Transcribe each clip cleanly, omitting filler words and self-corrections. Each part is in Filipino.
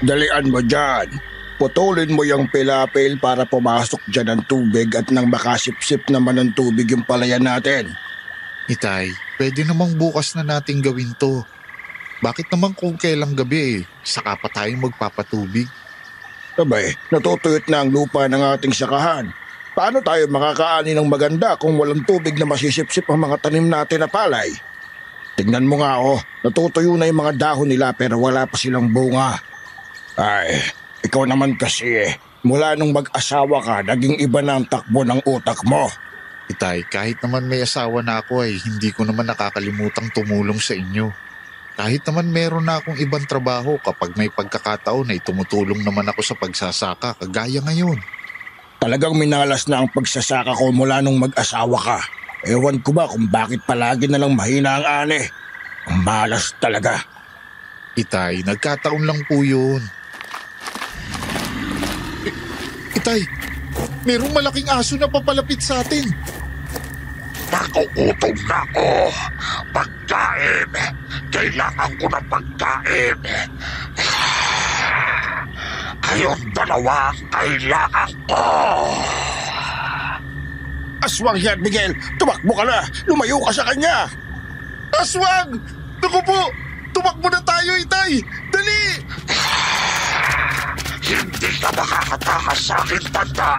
Dalian mo dyan. Putulin mo yung pilapil para pumasok dyan ang tubig at nang makasipsip naman ng tubig yung palayan natin. Itay, pwede namang bukas na natin gawin to. Bakit naman kung kailang gabi saka pa tayo magpapatubig? Sabay, natutuyot na ang lupa ng ating sakahan. Paano tayo makakaani ng maganda kung walang tubig na masisipsip ang mga tanim natin na palay? Tingnan mo nga natutuyo na yung mga dahon nila pero wala pa silang bunga. Ay, ikaw naman kasi mula nung mag-asawa ka, naging iba na ang takbo ng utak mo. Itay, kahit naman may asawa na ako hindi ko naman nakakalimutang tumulong sa inyo. Kahit naman meron na akong ibang trabaho, kapag may pagkakataon ay tumutulong naman ako sa pagsasaka kagaya ngayon. Talagang minalas na ang pagsasaka ko mula nung mag-asawa ka. Ewan ko ba kung bakit palagi na lang mahina ang ani. Ang malas talaga. Itay, nagkataon lang po yun. Itay, merong malaking aso na papalapit sa atin. Nakukutom na ako. Pagkain. Kailangan ko ng pagkain. Kayong dalawa kailangan ko. Aswang yan, Miguel. Tumakbo ka na. Lumayo ka sa kanya. Aswang! Naku po! Tumakbo na tayo, Itay! Dali! Hindi ka makakatakas sa akin, tanda.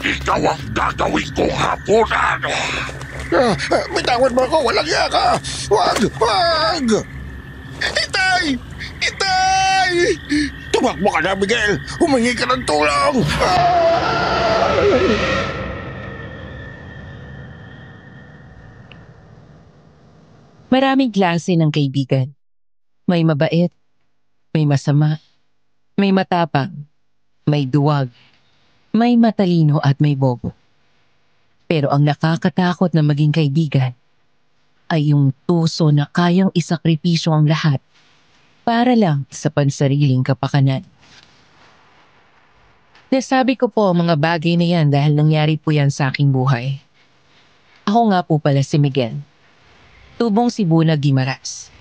Ikaw ang gagawin kong hapunan. Bitawan mo ako. Walang iya ka. Wag! Wag! Itay! Itay! Tumakbo ka na, Miguel. Humingi ka ng tulong. Maraming klase ng kaibigan. May mabait, may masama, may matapang, may duwag, may matalino at may bobo. Pero ang nakakatakot na maging kaibigan ay yung puso na kayang isakripisyo ang lahat para lang sa pansariling kapakanan. Nasabi ko po ang mga bagay na yan dahil nangyari po yan sa aking buhay. Ako nga po pala si Miguel. Tubong Cebu na Guimaras.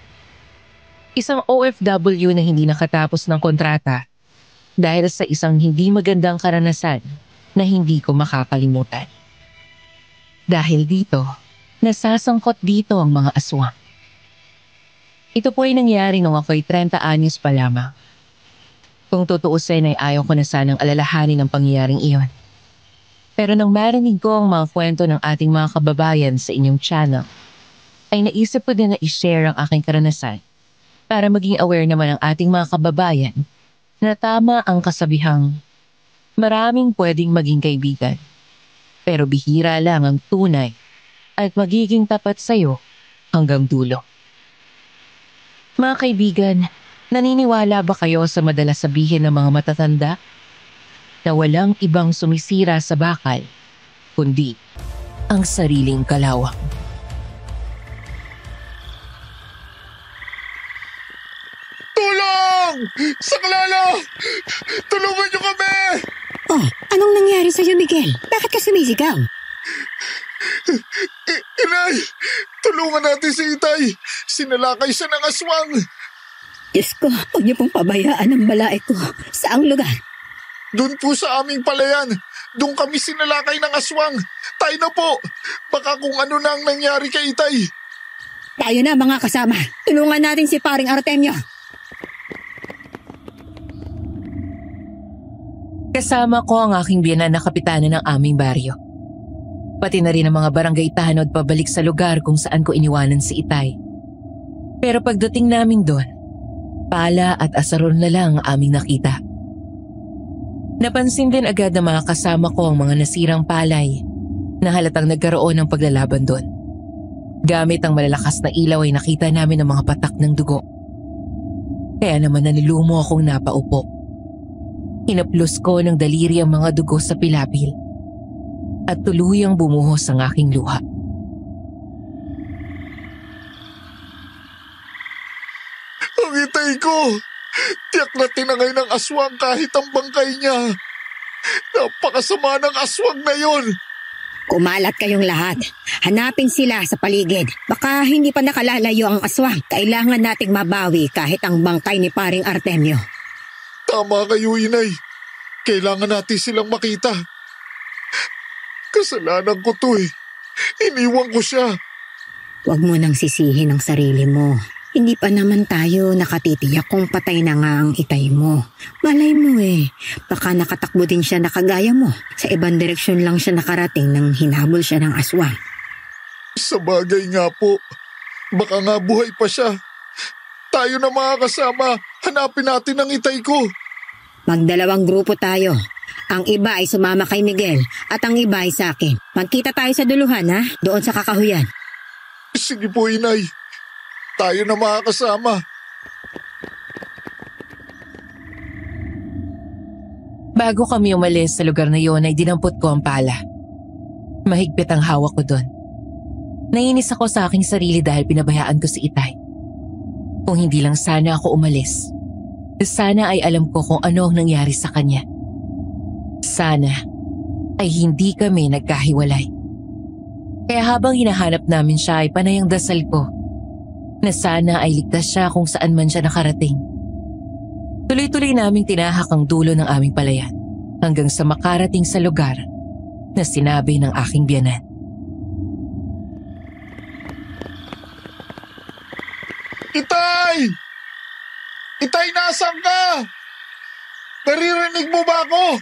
Isang OFW na hindi nakatapos ng kontrata dahil sa isang hindi magandang karanasan na hindi ko makakalimutan. Dahil dito, nasasangkot dito ang mga aswang. Ito po ay nangyari nung ako'y 30 anyos pa lamang. Kung tutuusin ay ayaw ko na sanang alalahanin ang pangyayaring iyon. Pero nang marinig ko ang mga kwento ng ating mga kababayan sa inyong channel, ay naisip ko din na i-share ang aking karanasan para maging aware naman ang ating mga kababayan na tama ang kasabihang maraming pwedeng maging kaibigan, pero bihira lang ang tunay at magiging tapat sa'yo hanggang dulo. Mga kaibigan, naniniwala ba kayo sa madalas sabihin ng mga matatanda na walang ibang sumisira sa bakal kundi ang sariling kalawang? Tulong! Saklalo! Tulungan niyo kami! Oh, anong nangyari sa'yo, Miguel? Bakit ka sumisigaw? Inay! Tulungan natin si Itay! Sinalakay siya ng aswang! Diyos ko, huwag niyo pong pabayaan ang balai ko. Saang lugar? Doon po sa aming palayan. Doon kami sinalakay ng aswang. Tayo na po! Baka kung ano na ang nangyari kay Itay. Tayo na mga kasama. Tulungan natin si paring Artemio. Kasama ko ang aking biyanan na kapitana ng aming baryo. Pati na rin ang mga barangay tanod pabalik sa lugar kung saan ko iniwanan si Itay. Pero pagdating namin doon, pala at asaron na lang ang aming nakita. Napansin din agad ng mga kasama ko ang mga nasirang palay na halatang nagkaroon ng paglalaban doon. Gamit ang malalakas na ilaw ay nakita namin ang mga patak ng dugo. Kaya naman nanilumo akong napaupo. Hinaplos ko ng daliri ang mga dugo sa pilapil at tuluyang bumuhos ang aking luha. Ang Itay ko! Tiyak na tinangay ng aswang kahit ang bangkay niya. Napakasama ng aswang na yon. Kumalat kayong lahat. Hanapin sila sa paligid. Baka hindi pa nakalalayo ang aswang. Kailangan nating mabawi kahit ang bangkay ni paring Artemio. Tama kayo, inay. Kailangan natin silang makita. Kasalanan ko to eh. Iniwan ko siya. Huwag mo nang sisihin ang sarili mo. Hindi pa naman tayo nakatitiyak kung patay na nga ang itay mo. Malay mo eh, baka nakatakbo din siya na kagaya mo. Sa ibang direksyon lang siya nakarating nang hinabol siya ng aswang. Sa bagay nga po. Baka nga buhay pa siya. Tayo na mga kasama. Hanapin natin ang itay ko. Magdalawang grupo tayo. Ang iba ay sumama kay Miguel at ang iba ay sa akin. Magkita tayo sa duluhan ha, doon sa kakahuyan. Sige po, inay. Tayo na mga kasama. Bago kami umalis sa lugar na yon ay dinampot ko ang pala. Mahigpit ang hawak ko doon. Nainis ako sa aking sarili dahil pinabayaan ko si Itay. Kung hindi lang sana ako umalis, sana ay alam ko kung ano ang nangyari sa kanya. Sana ay hindi kami nagkahiwalay. Kaya habang hinahanap namin siya ay panay ang dasal ko na sana ay ligtas siya kung saan man siya nakarating. Tuloy-tuloy naming tinahak ang dulo ng aming palayan hanggang sa makarating sa lugar na sinabi ng aking biyanan. Itay! Itay, nasan ka? Naririnig mo ba ako?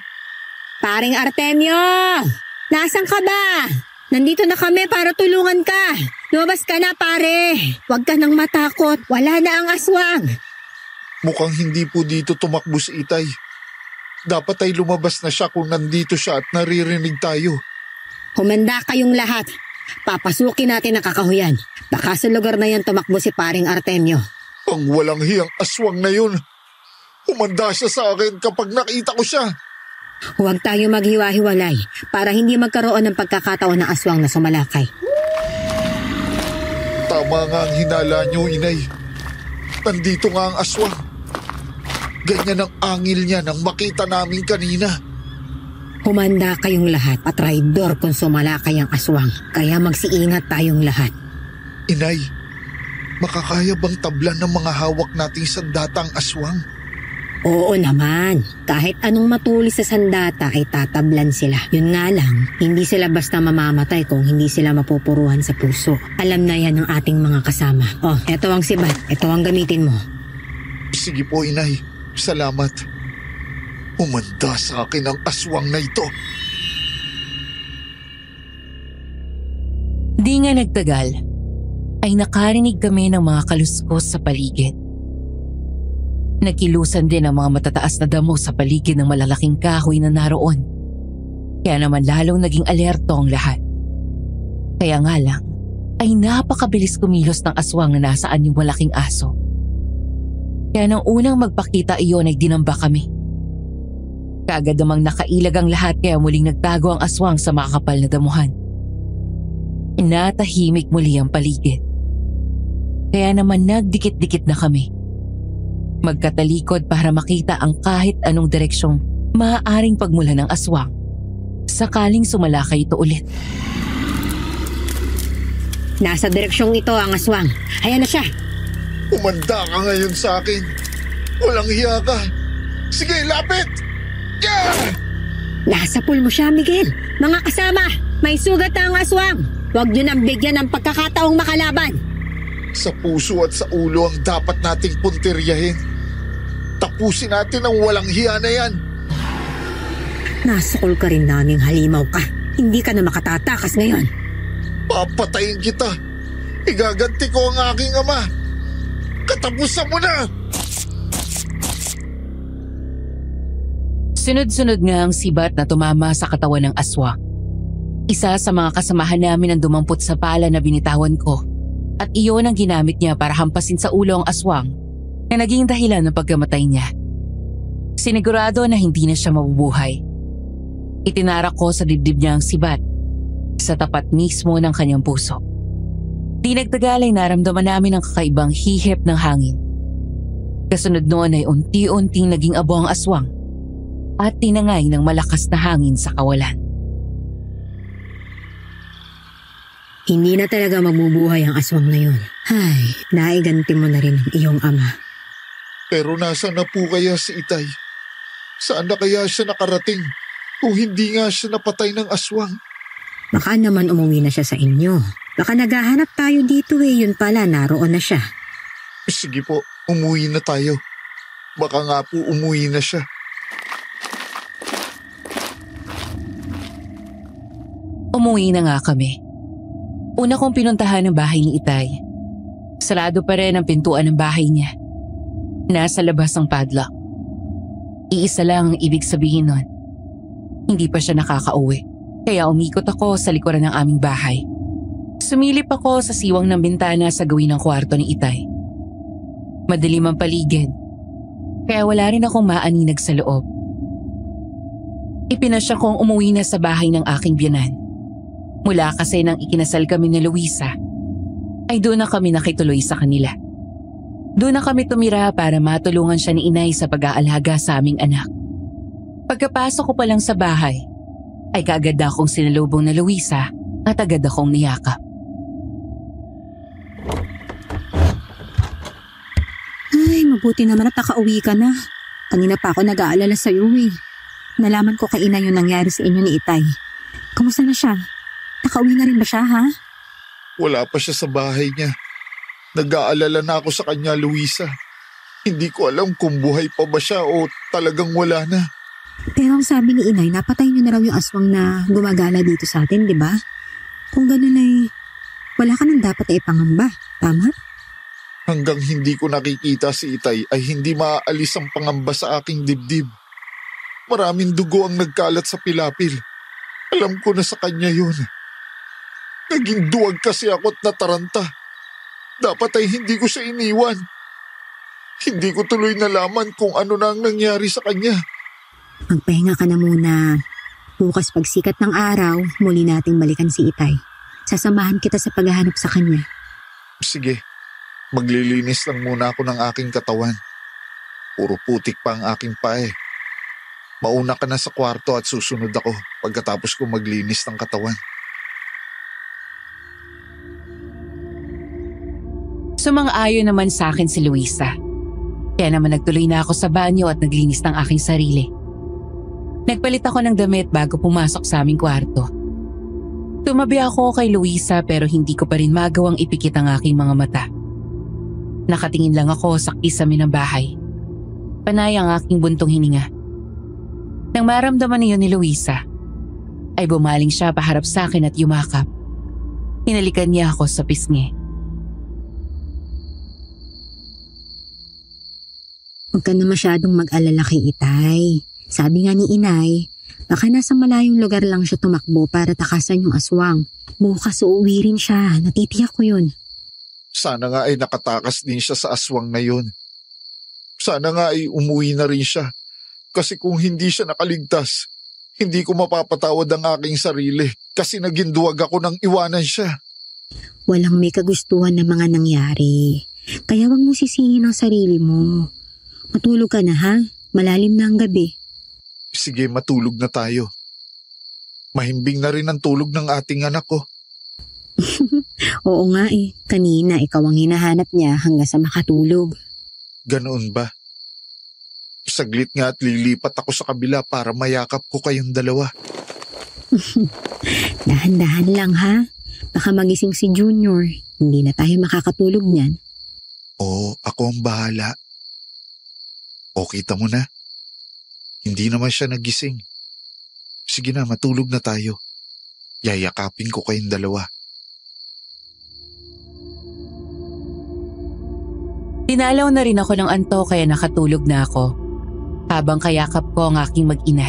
Paring Artemio! Nasaan ka ba? Nandito na kami para tulungan ka. Lumabas ka na, pare. Huwag ka nang matakot. Wala na ang aswang. Mukhang hindi po dito tumakbo si Itay. Dapat ay lumabas na siya kung nandito siya at naririnig tayo. Humanda kayong lahat. Papasukin natin ang kakahuyan. Baka sa lugar na yan tumakbo si paring Artemio. Ang walang hiyang aswang na yun. Humanda siya sa akin kapag nakita ko siya. Huwag tayo maghiwa-hiwalay para hindi magkaroon ng pagkakataon ng aswang na sumalakay. Tama nga ang hinala niyo, inay. Nandito nga ang aswang. Ganyan ang angil niya nang makita namin kanina. Humanda kayong lahat at traidor kung sumalakay ang aswang. Kaya magsiingat tayong lahat. Inay, makakaya bang tablan ng mga hawak nating sandatang aswang? Oo naman. Kahit anong matulis sa sandata ay tatablan sila. Yun nga lang, hindi sila basta mamamatay kung hindi sila mapupuruhan sa puso. Alam na yan ng ating mga kasama. Oh, eto ang sibat. Eto ang gamitin mo. Sige po, inay. Salamat. Umanda sa akin ang aswang na ito. Di nga nagtagal, ay nakarinig kami ng mga kaluskos sa paligid. Nagkilusan din ang mga matataas na damo sa paligid ng malalaking kahoy na naroon. Kaya naman lalong naging alerto ang lahat. Kaya nga lang, ay napakabilis kumilos ng aswang na nasaan yung malaking aso. Kaya nang unang magpakita iyon ay dinamba kami. Kaagad namang nakailag ang lahat kaya muling nagtago ang aswang sa makakapal na damuhan. Natahimik muli ang paligid. Kaya naman nagdikit-dikit na kami. Magkatalikod para makita ang kahit anong direksyong maaaring pagmula ng aswang. Sakaling sumalakay ito ulit. Nasa direksyong ito ang aswang. Ayan na siya. Umanda ka ngayon sa akin. Walang hiya ka. Sige, lapit! Yeah! Nasa pool mo siya, Miguel. Mga kasama, may sugat na ang aswang. Huwag niyo nang bigyan ng pagkakataong makalaban. Sa puso at sa ulo ang dapat nating puntiryahin. Tapusin natin ang walang hiya na yan. Nasukol ka rin naming halimaw ka. Hindi ka na makatatakas ngayon. Papatayin kita. Igaganti ko ang aking ama. Katapusan mo na! Sunod-sunod nga ang sibat na tumama sa katawan ng aswang. Isa sa mga kasamahan namin ang dumampot sa pala na binitawan ko at iyon ang ginamit niya para hampasin sa ulo ang aswang na naging dahilan ng pagkamatay niya. Sinigurado na hindi na siya mabubuhay. Itinarak ko sa dibdib niya ang sibat sa tapat mismo ng kanyang puso. Di nagtagal ay naramdaman namin ang kakaibang hihip ng hangin. Kasunod noon ay unti-unting naging abo ang aswang at tinangay ng malakas na hangin sa kawalan. Hindi na talaga mabubuhay ang aswang na yun. Ay, naiganti mo na rin ang iyong ama. Pero nasa na po kaya si Itay? Saan na kaya siya nakarating kung hindi nga siya napatay ng aswang? Baka naman umuwi na siya sa inyo. Baka naghahanap tayo dito eh. Yun pala, naroon na siya. Sige po, umuwi na tayo. Baka nga po umuwi na siya. Umuwi na nga kami. Una kong pinuntahan ang bahay ni Itay. Sarado pa rin ang pintuan ng bahay niya. Nasa labas ang padlock. Iisa lang ang ibig sabihin nun. Hindi pa siya nakakauwi. Kaya umikot ako sa likuran ng aming bahay. Sumilip ako sa siwang ng bintana sa gawin ng kwarto ni Itay. Madilim ang paligid. Kaya wala rin akong maaninag sa loob. Ipinasya kong umuwi na sa bahay ng aking biyanan. Mula kasi nang ikinasal kami ni Luisa, ay doon na kami nakituloy sa kanila. Doon na kami tumira para matulungan siya ni Inay sa pag-aalaga sa aming anak. Pagkapasok ko pa lang sa bahay, ay kaagad akong sinalubong na Luisa at agad akong niyakap. Ay, mabuti naman at nakauwi ka na. Kanina pa ako nag-aalala sa'yo eh. Nalaman ko kay Inay yung nangyari sa inyo ni Itay. Kamusta na siya? Nakauwi na rin ba siya, ha? Wala pa siya sa bahay niya. Nag-aalala na ako sa kanya, Luisa. Hindi ko alam kung buhay pa ba siya o talagang wala na. Pero ang sabi ni Inay, napatay niyo na raw yung aswang na gumagala dito sa atin, di ba? Kung ganun ay wala ka nang dapat na ipangamba. Tama? Hanggang hindi ko nakikita si Itay ay hindi maaalis ang pangamba sa aking dibdib. Maraming dugo ang nagkalat sa pilapil. Alam ko na sa kanya yun. Naging duwag kasi ako at nataranta. Dapat ay hindi ko siya iniwan. Hindi ko tuloy nalaman kung ano na ang nangyari sa kanya. Magpahinga ka na muna. Bukas pagsikat ng araw, muli nating balikan si Itay. Sasamahan kita sa paghahanap sa kanya. Sige, maglilinis lang muna ako ng aking katawan. Puro putik pa ang aking pae. Mauna ka na sa kwarto at susunod ako pagkatapos ko maglinis ng katawan. Sumang-ayon naman sa akin si Luisa. Kaya naman nagtuloy na ako sa banyo at naglinis ng aking sarili. Nagpalit ako ng damit bago pumasok sa aming kwarto. Tumabi ako kay Luisa pero hindi ko pa rin magawang ipikit ang aking mga mata. Nakatingin lang ako sa kisame ng bahay. Panay ang aking buntong hininga. Nang maramdaman niyo ni Luisa, ay bumaling siya paharap sa akin at yumakap. Hinalikan niya ako sa pisngi. Huwag ka na masyadong mag-alala kay Itay. Sabi nga ni Inay, baka nasa malayong lugar lang siya tumakbo para takasan yung aswang. Bukas uuwi rin siya, natitiyak ko yun. Sana nga ay nakatakas din siya sa aswang na yun. Sana nga ay umuwi na rin siya. Kasi kung hindi siya nakaligtas, hindi ko mapapatawad ang aking sarili kasi naging duwag ako nang iwanan siya. Walang may kagustuhan na mga nangyari. Kaya wag mo sisihin ang sarili mo. Matulog ka na ha? Malalim na ang gabi. Sige, matulog na tayo. Mahimbing na rin ang tulog ng ating anak ko. Oo nga eh. Kanina ikaw ang hinahanap niya hanggang sa makatulog. Ganoon ba? Saglit nga at lilipat ako sa kabila para mayakap ko kayong dalawa. Dahan-dahan lang ha. Baka magising si Junior. Hindi na tayo makakatulog niyan. Oo, ako ang bahala. O kita mo na. Hindi naman siya nagising. Sige na, matulog na tayo. Yayakapin ko kayong dalawa. Tinalaw na rin ako ng anto kaya nakatulog na ako. Habang kayakap ko ang aking mag-ina.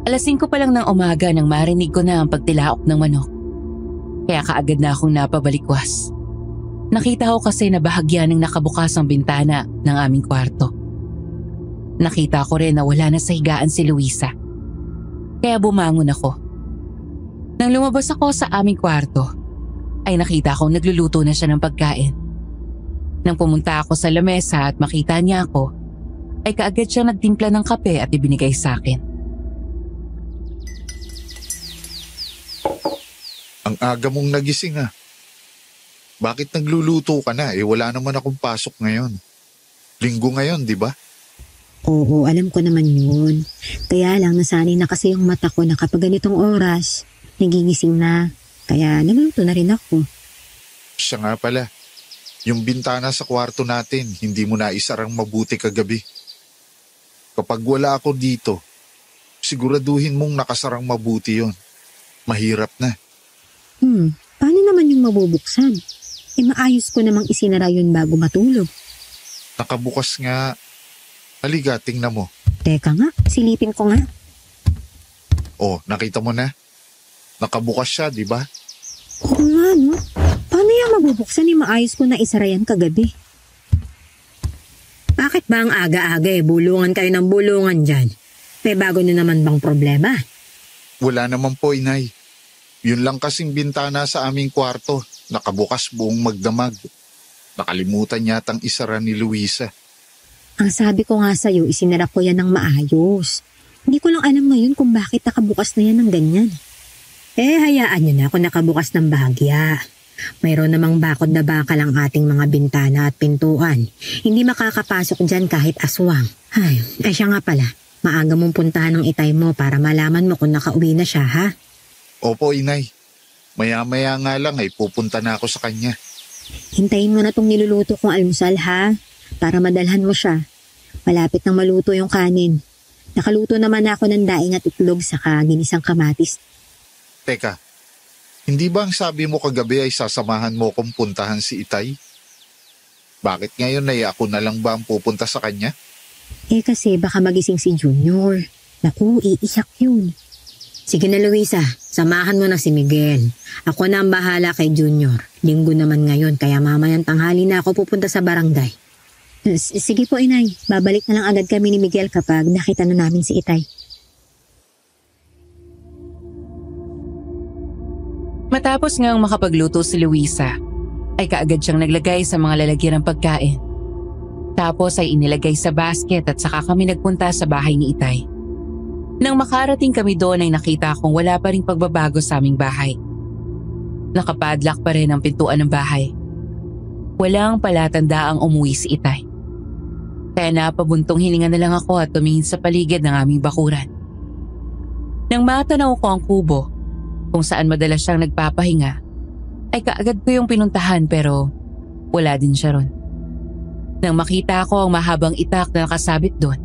5:00 pa lang ng umaga nang marinig ko na ang pagtilaok ng manok. Kaya kaagad na akong napabalikwas. Nakita ko kasi na bahagya ng nakabukas ang bintana ng aming kwarto. Nakita ko rin na wala na sa higaan si Luisa. Kaya bumangon ako. Nang lumabas ako sa aming kwarto, ay nakita kong nagluluto na siya ng pagkain. Nang pumunta ako sa lamesa at makita niya ako, ay kaagad siya nagtimpla ng kape at ibinigay sa akin. Ang aga mong nagising ah. Bakit nagluluto ka na? Wala naman akong pasok ngayon. Linggo ngayon, di ba? Oo, alam ko naman yun. Kaya lang nasanay na kasi yung mata ko na kapag ganitong oras, nagigising na. Kaya nagluto na rin ako. Siya nga pala, yung bintana sa kwarto natin, hindi mo na isarang mabuti kagabi. Kapag wala ako dito, siguraduhin mong nakasarang mabuti yon. Mahirap na. Paano naman yung mabubuksan? Maayos ko namang isinara yun bago matulog. Nakabukas nga. Halika, tingnan mo. Teka nga, silipin ko nga. Oh, nakita mo na? Nakabukas siya, di ba? Oo nga, no? Paano yung mabubuksan maayos ko na isara yan kagabi? Bakit ba ang aga-aga bulungan kayo ng bulungan dyan? May bago na naman bang problema? Wala naman po, inay. Yun lang kasing bintana sa aming kwarto. Nakabukas buong magdamag. Nakalimutan yatang isara ni Luisa. Ang sabi ko nga sa'yo, isinara ko yan ng maayos. Hindi ko lang alam ngayon kung bakit nakabukas na yan ng ganyan. Hayaan nyo na kung nakabukas ng bahagya. Mayroon namang bakod na bakal ang ating mga bintana at pintuan. Hindi makakapasok dyan kahit aswang. Siya nga pala. Maaga mong puntahan ng itay mo para malaman mo kung nakauwi na siya, ha? Opo, inay. Maya-maya nga lang ay pupunta na ako sa kanya. Hintayin mo na tong niluluto kong almusal, ha? Para madalhan mo siya. Malapit nang maluto yung kanin. Nakaluto naman ako ng daing at itlog saka ginisang kamatis. Teka, hindi ba ang sabi mo kagabi ay sasamahan mo kong puntahan si Itay? Bakit ngayon ay ako na lang ba ang pupunta sa kanya? Kasi baka magising si Junior. Naku, iiyak yun. Sige na Luisa, samahan mo na si Miguel. Ako na ang bahala kay Junior. Linggo naman ngayon kaya mamayang tanghali na ako pupunta sa barangay. Sige po inay, babalik na lang agad kami ni Miguel kapag nakita na namin si Itay. Matapos ngang makapagluto si Luisa, ay kaagad siyang naglagay sa mga lalagyan ng pagkain. Tapos ay inilagay sa basket at saka kami nagpunta sa bahay ni Itay. Nang makarating kami doon ay nakita kong wala pa ring pagbabago sa aming bahay. Nakapadlock pa rin ang pintuan ng bahay. Walang palatandaang umuwi si Itay. Kaya napabuntong hininga na lang ako at tumingin sa paligid ng aming bakuran. Nang matanaw ko ang kubo, kung saan madalas siyang nagpapahinga, ay kaagad ko yung pinuntahan pero wala din siya ron. Nang makita ko ang mahabang itak na nakasabit doon,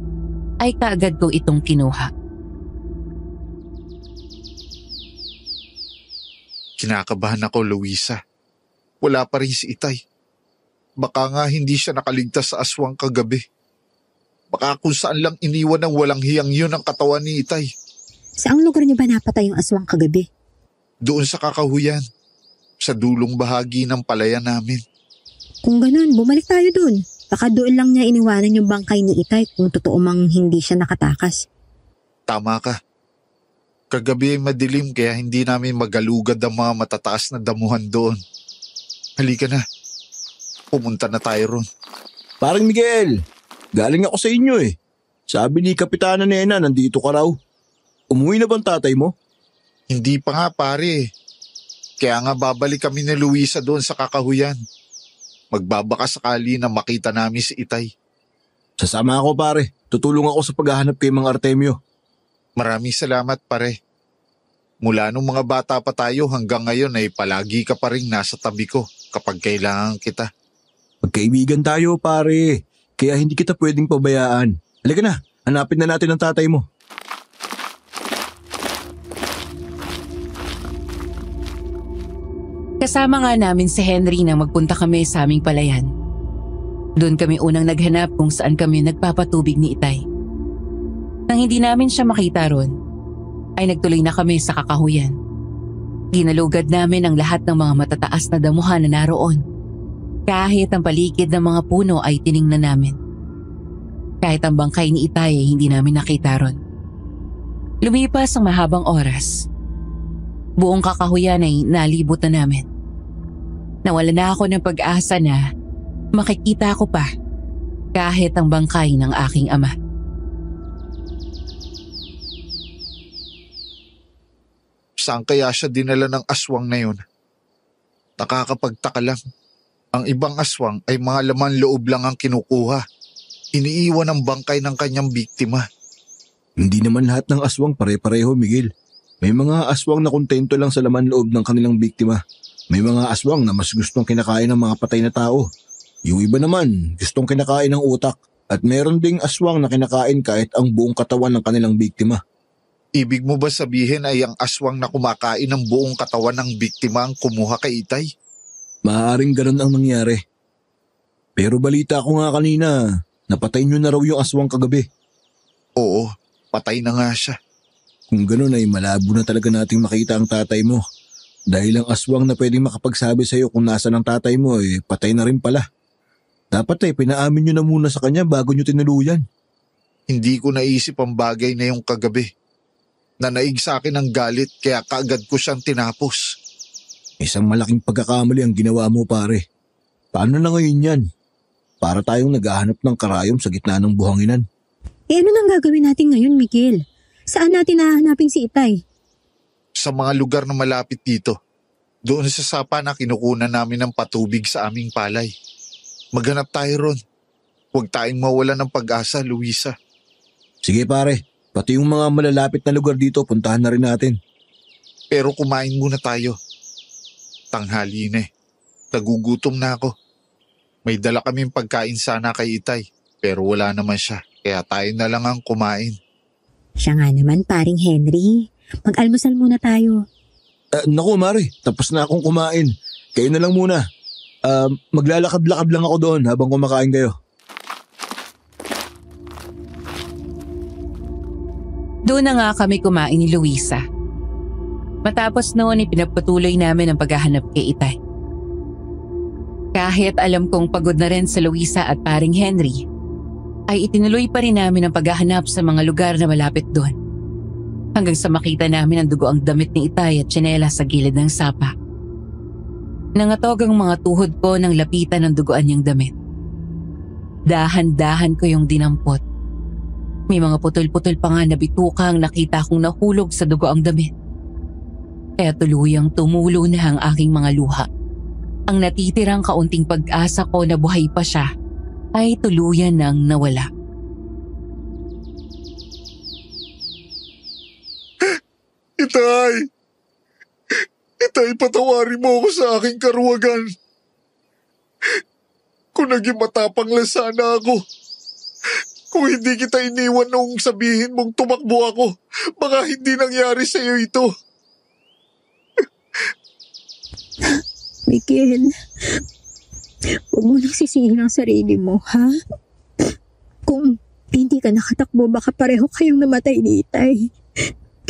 ay kaagad ko itong kinuha. Kinakabahan ako, Luisa. Wala pa rin si Itay. Baka nga hindi siya nakaligtas sa aswang kagabi. Baka kung saan lang iniwan ng walang hiyang yun ang katawan ni Itay. Saang lugar niyo ba napatay yung aswang kagabi? Doon sa kakahuyan. Sa dulong bahagi ng palayan namin. Kung ganun, bumalik tayo dun. Baka doon lang niya iniwanan yung bangkay ni Itay kung totoo mang hindi siya nakatakas. Tama ka. Kagabi ay madilim kaya hindi namin magalugad ang mga matataas na damuhan doon. Halika na. Pumunta na tayo ron. Parang Miguel, galing ako sa inyo eh. Sabi ni Kapitana Nena, nandito ka raw. Umuwi na bang tatay mo? Hindi pa nga pare. Kaya nga babalik kami ni Luisa doon sa kakahuyan. Magbabaka sakali na makita namin si Itay. Sasama ako pare. Tutulong ako sa paghahanap kay Mang Artemio. Maraming salamat pare. Mula nung mga bata pa tayo hanggang ngayon ay palagi ka pa rin nasa tabi ko kapag kailangan kita. Magkaibigan tayo pare. Kaya hindi kita pwedeng pabayaan. Halika na, hanapin na natin ang tatay mo. Kasama nga namin si Henry nang magpunta kami sa aming palayan. Doon kami unang naghanap kung saan kami nagpapatubig ni Itay. Nang hindi namin siya makita ron, ay nagtuloy na kami sa kakahuyan. Ginalugad namin ang lahat ng mga matataas na damuhan na naroon. Kahit ang paligid ng mga puno ay tiningnan namin. Kahit ang bangkay ni Itay ay hindi namin nakita ron. Lumipas ang mahabang oras. Buong kakahuyan ay nalibot na namin. Nawala na ako ng pag-asa na makikita ko pa kahit ang bangkay ng aking ama. Saan kaya siya dinala ng aswang na yun? Nakakapagtaka lang. Ang ibang aswang ay mga laman loob lang ang kinukuha. Iniiwan ang bangkay ng kanyang biktima. Hindi naman lahat ng aswang pare-pareho, Miguel. May mga aswang na kontento lang sa laman loob ng kanilang biktima. May mga aswang na mas gustong kinakain ng mga patay na tao. Yung iba naman, gustong kinakain ng utak. At meron ding aswang na kinakain kahit ang buong katawan ng kanilang biktima. Ibig mo ba sabihin ay ang aswang na kumakain ng buong katawan ng biktima ang kumuha kay Itay? Maaaring ganun ang nangyari. Pero balita ko nga kanina, napatay nyo na raw yung aswang kagabi. Oo, patay na nga siya. Kung ganun ay malabo na talaga nating makita ang tatay mo. Dahil ang aswang na pwedeng makapagsabi sa'yo kung nasa ng tatay mo patay na rin pala. Dapat pinaamin nyo na muna sa kanya bago nyo tinuluyan. Hindi ko naisip ang bagay na yung kagabi. Nanaig sa akin ang galit kaya kaagad ko siyang tinapos. Isang malaking pagkakamali ang ginawa mo, pare. Paano na ngayon yan? Para tayong naghahanap ng karayom sa gitna ng buhanginan. Ano nang gagawin natin ngayon, Miguel? Saan natin hahanapin si Itay? Sa mga lugar na malapit dito. Doon sa sapa na kinukunan namin ng patubig sa aming palay. Maghanap tayo ron. Huwag tayong mawala ng pag-asa, Luisa. Sige pare, pati yung mga malalapit na lugar dito puntahan na rin natin. Pero kumain muna tayo. Tanghali na Nagugutom na ako. May dala kaming pagkain sana kay Itay, pero wala naman siya. Kaya tayo na lang ang kumain. Siya nga naman, paring Henry. Mag-almusal muna tayo. Naku Mare, tapos na akong kumain. Kayo na lang muna. Maglalakad-lakad lang ako doon habang kumakain kayo. Doon na nga kami kumain ni Luisa. Matapos noon pinagpatuloy namin ang paghahanap kay Itay. Kahit alam kong pagod na rin sa Luisa at paring Henry, ay itinuloy pa rin namin ang paghahanap sa mga lugar na malapit doon. Hanggang sa makita namin ang dugo ang damit ni Itay at tsinelas sa gilid ng sapa. Nangatog ang mga tuhod ko nang lapitan ng duguan niyang damit. Dahan-dahan ko yung dinampot. May mga putol-putol pa nga na bitukang nakita kong nahulog sa dugo ang damit. Kaya tuluyang tumulo na ang aking mga luha. Ang natitirang kaunting pag-asa ko na buhay pa siya ay tuluyan nang nawala. Itay! Itay, patawarin mo ako sa aking karuwagan. Kung naging matapang lang sana ako. Kung hindi kita iniwan nung sabihin mong tumakbo ako, baka hindi nangyari sa iyo ito. Miguel, huwag mo nang sisihin ang sarili mo, ha? Kung hindi ka nakatakbo, baka pareho kayong namatay ni Itay.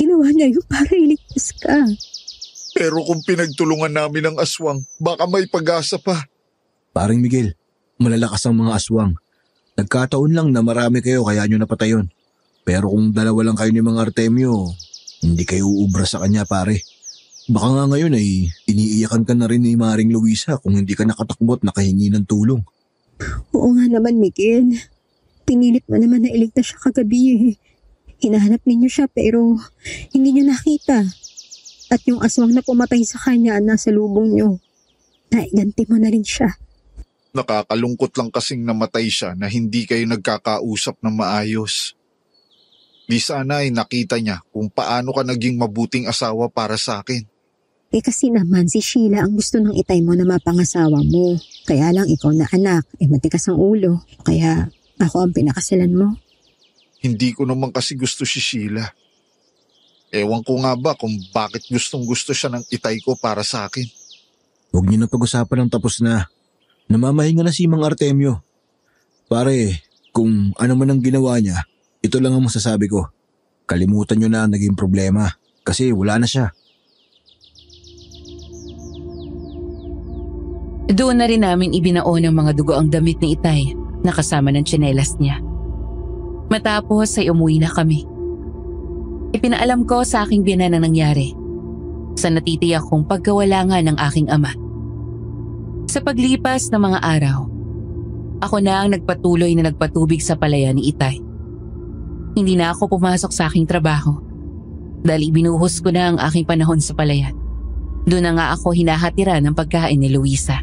Ginawa niya yun para iligtas ka. Pero kung pinagtulungan namin ang aswang, baka may pag-asa pa. Paring Miguel, malalakas ang mga aswang. Nagkataon lang na marami kayo kaya nyo napatay yun. Pero kung dalawa lang kayo ni mga Artemio, hindi kayo uubra sa kanya pare. Baka nga ngayon ay iniiyakan ka na rin ni Maring Luisa kung hindi ka nakatakbo at nakahingi ng tulong. Oo nga naman, Miguel. Pinilit mo naman na iligtas siya kagabi. Hinahanap ninyo siya pero hindi niyo nakita. At yung aswang na pumatay sa kanya nasa lubong niyo. Naiganti mo na rin siya. Nakakalungkot lang kasing namatay siya na hindi kayo nagkakausap ng maayos. Di sana ay nakita niya kung paano ka naging mabuting asawa para sa akin. Kasi naman si Sheila ang gusto ng Itay mo na mapangasawa mo. Kaya lang ikaw na anak, matikas ang ulo. Kaya ako ang pinakasalan mo. Hindi ko naman kasi gusto si Sheila. Ewan ko nga ba kung bakit gustong gusto siya ng Itay ko para sa akin. Huwag niyo na pag-usapan ng tapos na. Namamahinga na si Mang Artemio. Pare, kung ano man ang ginawa niya, ito lang ang masasabi ko. Kalimutan niyo na ang naging problema kasi wala na siya. Doon na rin namin ibinao ng mga dugo ang damit ni Itay na kasama ng tsinelas niya. Matapos ay umuwi na kami. Ipinaalam ko sa aking biyanan ang nangyari. Sa natitiyak kong pagkawala nga ng aking ama. Sa paglipas ng mga araw, ako na ang nagpatuloy na nagpatubig sa palayan ni Itay. Hindi na ako pumasok sa aking trabaho dahil ibinuhos ko na ang aking panahon sa palayan. Doon na nga ako hinahatira ng pagkain ni Luisa.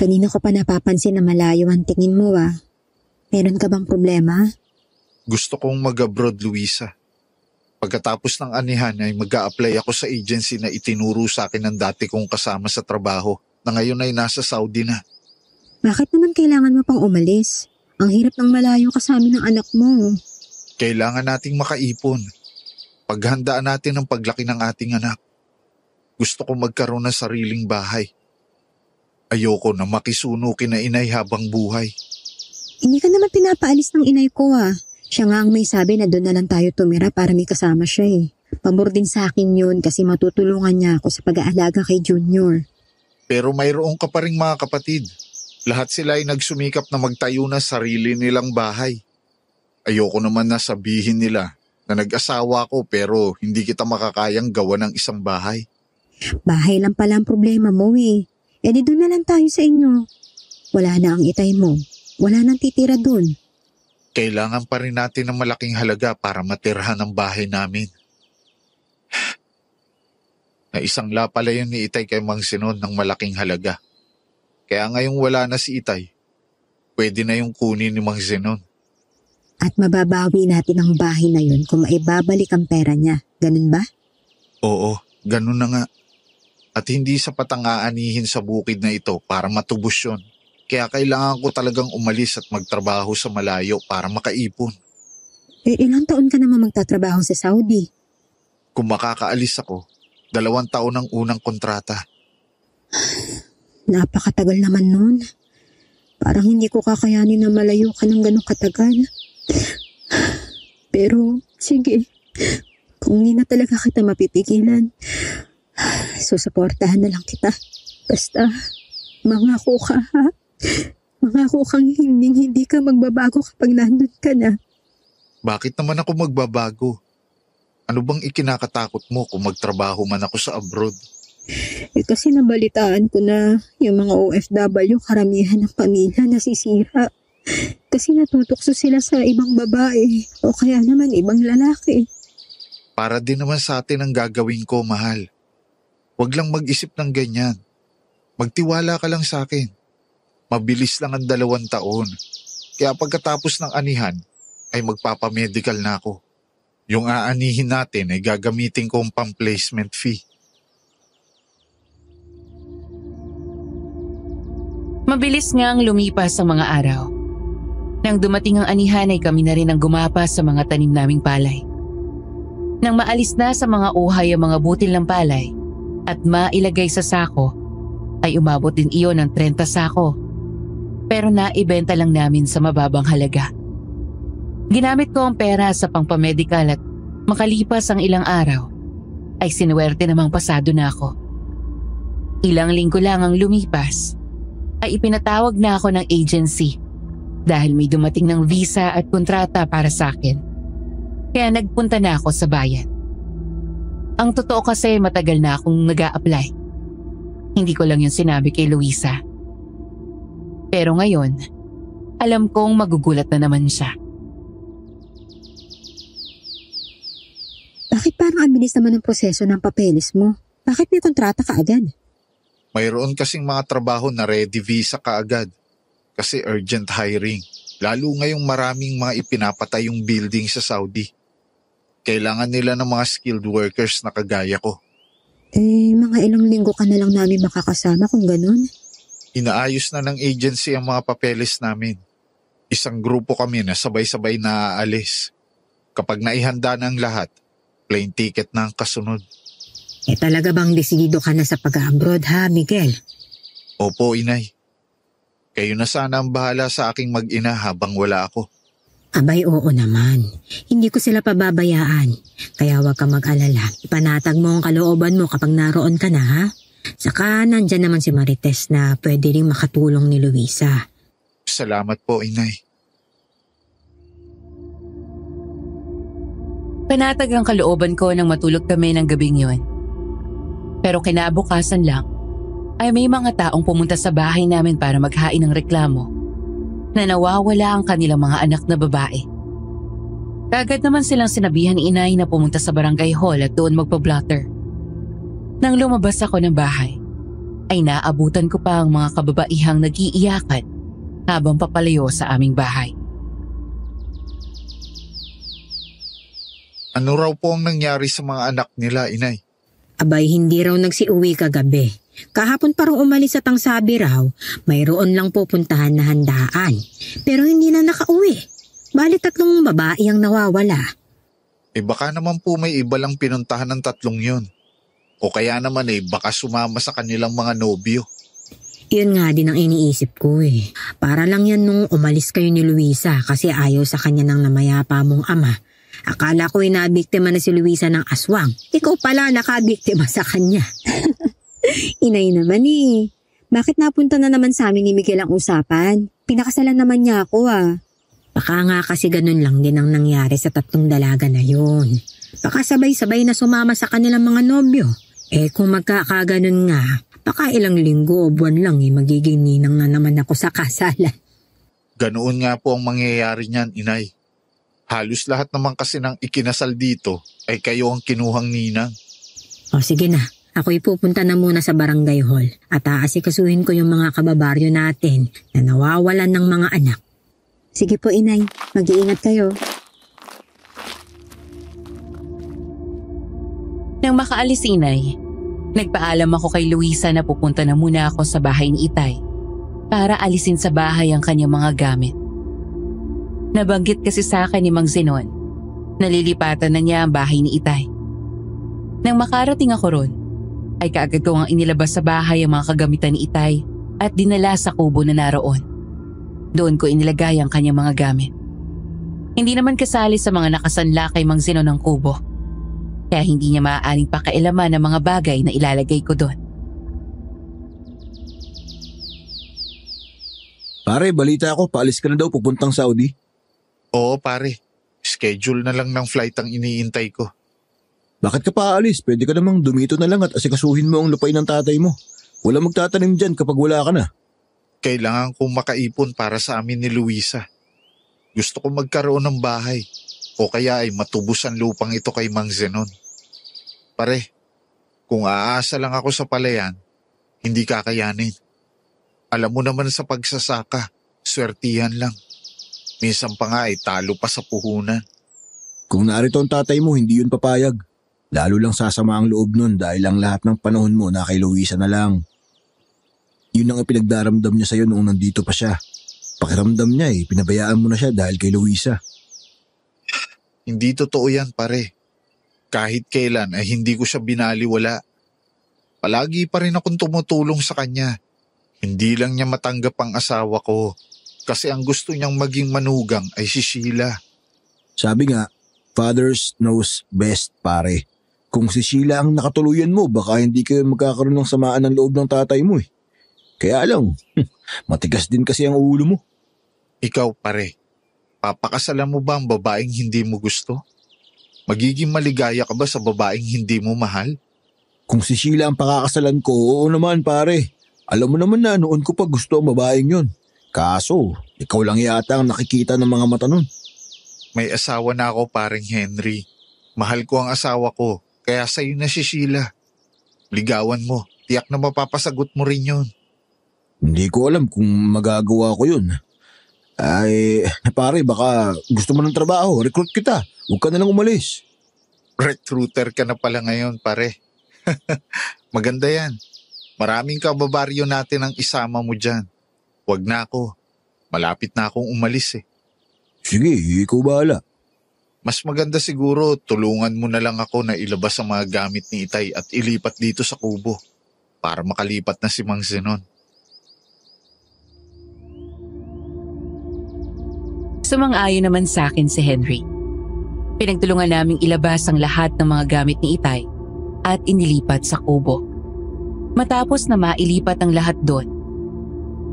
Kanina ko pa napapansin na malayo ang tingin mo ah. Meron ka bang problema? Gusto kong mag-abroad, Luisa. Pagkatapos ng anihan ay mag-a-apply ako sa agency na itinuro sa akin ng dati kong kasama sa trabaho na ngayon ay nasa Saudi na. Bakit naman kailangan mo pang umalis? Ang hirap ng malayo ka sa amin ng anak mo. Kailangan nating makaipon. Paghandaan natin ang paglaki ng ating anak. Gusto ko magkaroon ng sariling bahay. Ayoko na makisunukin na inay habang buhay. Hindi ka naman pinapaalis ng inay ko ah. Siya nga ang may sabi na doon na lang tayo tumira para may kasama siya eh. Pabor din sa akin yun kasi matutulungan niya ako sa pag-aalaga kay Junior. Pero mayroong ka pa ring mga kapatid. Lahat sila ay nagsumikap na magtayo na sarili nilang bahay. Ayoko naman na sabihin nila na nag-asawa ko pero hindi kita makakayang gawa ng isang bahay. Bahay lang pala ang problema mo eh. E di doon na lang tayo sa inyo. Wala na ang itay mo. Wala nang titira doon. Kailangan pa rin natin ng malaking halaga para matirhan ang bahay namin. Naisangla pala yun ni Itay kay Mang Sinon ng malaking halaga. Kaya ngayong wala na si Itay, pwede na yung kunin ni Mang Sinon. At mababawi natin ang bahay na yun kung maibabalik ang pera niya. Ganun ba? Oo, ganun na nga. At hindi sapat ang aanihin sa bukid na ito para matubos yun. Kaya kailangan ko talagang umalis at magtrabaho sa malayo para makaipon. Eh ilang taon ka naman magtatrabaho sa Saudi? Kung makakaalis ako, 2 taon ang unang kontrata. Napakatagal naman nun. Parang hindi ko kakayanin na malayo ka ng ganong katagal. Pero sige, kung hindi na talaga kita mapipigilan, susuportahan na lang kita. Basta, mangako ka ha? Mangako kang hindi ka magbabago kapag nandun ka na. Bakit naman ako magbabago? Ano bang ikinakatakot mo kung magtrabaho man ako sa abroad? Eh kasi nabalitaan ko na yung mga OFW karamihan ng pamilya nasisira. Kasi natutokso sila sa ibang babae o kaya naman ibang lalaki. Para din naman sa atin ang gagawin ko, mahal. Huwag lang mag-isip ng ganyan. Magtiwala ka lang sa akin. Mabilis lang ang 2 taon. Kaya pagkatapos ng anihan, ay magpapamedical na ako. Yung aanihin natin ay gagamitin ko ang pang-placement fee. Mabilis nga ang lumipas ang mga araw. Nang dumating ang anihan ay kami na rin ang gumapas sa mga tanim naming palay. Nang maalis na sa mga uhay ang mga butil ng palay at mailagay sa sako, ay umabot din iyon ng 30 sako. Pero naibenta lang namin sa mababang halaga. Ginamit ko ang pera sa pangpamedikal at makalipas ang ilang araw, ay sinuwerte namang pasado na ako. Ilang linggo lang ang lumipas, ay ipinatawag na ako ng agency dahil may dumating ng visa at kontrata para sa akin. Kaya nagpunta na ako sa bayan. Ang totoo kasi matagal na akong nag-a-apply. Hindi ko lang yun sinabi kay Luisa. Pero ngayon, alam kong magugulat na naman siya. Bakit parang ang bilis naman ang proseso ng papeles mo? Bakit may kontrata ka agad? Mayroon kasing mga trabaho na ready visa kaagad. Kasi urgent hiring. Lalo ngayong maraming mga ipinapatay yung building sa Saudi. Kailangan nila ng mga skilled workers na kagaya ko. Eh, mga ilang linggo ka na lang namin makakasama kung ganun. Inaayos na ng agency ang mga papeles namin. Isang grupo kami na sabay-sabay na aalis. Kapag naihanda ng lahat, plane ticket na ang kasunod. Eh talaga bang desidido ka na sa pag-abroad ha, Miguel? Opo, inay. Kayo na sana ang bahala sa aking mag-ina habang wala ako. Abay, oo naman. Hindi ko sila pababayaan. Kaya huwag ka mag-alala. Ipanatag mo ang kalooban mo kapag naroon ka na ha. Saka nandyan naman si Marites na pwede rin makatulong ni Luisa. Salamat po, inay. Panatag ang kalooban ko nang matulog kami ng gabing yun. Pero kinabukasan lang, ay may mga taong pumunta sa bahay namin para maghain ng reklamo na nawawala ang kanilang mga anak na babae. Kagad naman silang sinabihan ni inay na pumunta sa barangay hall at doon magpa-blotter. Nang lumabas ako ng bahay, ay naabutan ko pa ang mga kababaihang nag-iiyakan habang papalayo sa aming bahay. Ano raw po ang nangyari sa mga anak nila, inay? Abay, hindi raw nagsiuwi kagabi. Kahapon parang umalis at ang sabi raw, mayroon lang pupuntahan na handaan. Pero hindi na nakauwi. Bali 3 babae ang nawawala. Baka naman po may iba lang pinuntahan ng 3 yun. O kaya naman baka sumama sa kanilang mga nobyo. Yun nga din ang iniisip ko eh. Para lang yan nung umalis kayo ni Luisa kasi ayaw sa kanya ng namayapa mong ama. Akala ko nabiktima na si Luisa ng aswang. Ikaw pala nakabiktima sa kanya. Inay naman eh. Bakit napunta na naman sa amin ni Miguel ang usapan? Pinakasalan naman niya ako ah. Baka nga kasi ganun lang din ang nangyari sa 3 dalaga na yun. Baka sabay-sabay na sumama sa kanilang mga nobyo. Kung magkakaganon nga, baka ilang linggo o buwan lang magiging ninang na naman ako sa kasalan. Ganoon nga po ang mangyayari niyan, inay. Halos lahat naman kasi ng ikinasal dito ay kayo ang kinuhang ninang. O sige na, ako'y pupunta na muna sa barangay hall at aasikasuhin ko yung mga kababaryo natin na nawawalan ng mga anak. Sige po inay, mag-iingat kayo. Nang makaalis si inay, nagpaalam ako kay Luisa na pupunta na muna ako sa bahay ni Itay para alisin sa bahay ang kanyang mga gamit. Nabanggit kasi sa akin ni Mang Zenon, nalilipatan na niya ang bahay ni Itay. Nang makarating ako ron, ay kaagad ko ang inilabas sa bahay ang mga kagamitan ni Itay at dinala sa kubo na naroon. Doon ko inilagay ang kanyang mga gamit. Hindi naman kasali sa mga nakasanla kay Mang Zenon ng kubo, kaya hindi niya maaaring pakailaman ang mga bagay na ilalagay ko doon. Pare, balita ako, paalis ka na daw pupuntang Saudi. Oo pare, schedule na lang ng flight ang iniintay ko. Bakit ka pa aalis? Pwede ka namang dumito na lang at asikasuhin mo ang lupay ng tatay mo. Wala magtatanim dyan kapag wala ka na. Kailangan kong makaipon para sa amin ni Luisa. Gusto ko magkaroon ng bahay o kaya ay matubos ang lupang ito kay Mang Zenon. Pare, kung aasa lang ako sa palayan, hindi kakayanin. Alam mo naman sa pagsasaka, swertihan lang. Minsan pa nga ay talo pa sa puhunan. Kung narito ang tatay mo, hindi yun papayag. Lalo lang sasama ang loob nun dahil ang lahat ng panahon mo na kay Luisa na lang. Yun ang ipinagdaramdam niya sa'yo noong nandito pa siya. Pakiramdam niya pinabayaan mo na siya dahil kay Luisa. Hindi totoo yan pare. Kahit kailan ay hindi ko siya binaliwala. Palagi pa rin akong tumutulong sa kanya. Hindi lang niya matanggap ang asawa ko. Kasi ang gusto niyang maging manugang ay si Sheila. Sabi nga, fathers knows best pare. Kung si Sheila ang nakatuluyan mo, baka hindi kayo magkakaroon ng samaan ng loob ng tatay mo Kaya lang, matigas din kasi ang ulo mo. Ikaw pare, papakasalan mo ba ang babaeng hindi mo gusto? Magiging maligaya ka ba sa babaeng hindi mo mahal? Kung si Sheila ang pakakasalan ko, oo naman pare. Alam mo naman na noon ko pa gusto ang babaeng yon. Kaso, ikaw lang yata ang nakikita ng mga mata nun. May asawa na ako paring Henry. Mahal ko ang asawa ko, kaya sa'yo na si Sheila. Ligawan mo, tiyak na mapapasagot mo rin yun. Hindi ko alam kung magagawa ko yun. Ay, pare, baka gusto mo ng trabaho, recruit kita. Huwag ka na lang umalis. Recruiter ka na pala ngayon, pare. Maganda yan. Maraming kababaryo natin ang isama mo dyan. Huwag na ako. Malapit na akong umalis Sige, ikaw bahala. Mas maganda siguro tulungan mo na lang ako na ilabas ang mga gamit ni Itay at ilipat dito sa kubo para makalipat na si Mang Zenon. Sumang-ayon naman sa akin si Henry. Pinagtulungan naming ilabas ang lahat ng mga gamit ni Itay at inilipat sa kubo. Matapos na mailipat ang lahat doon,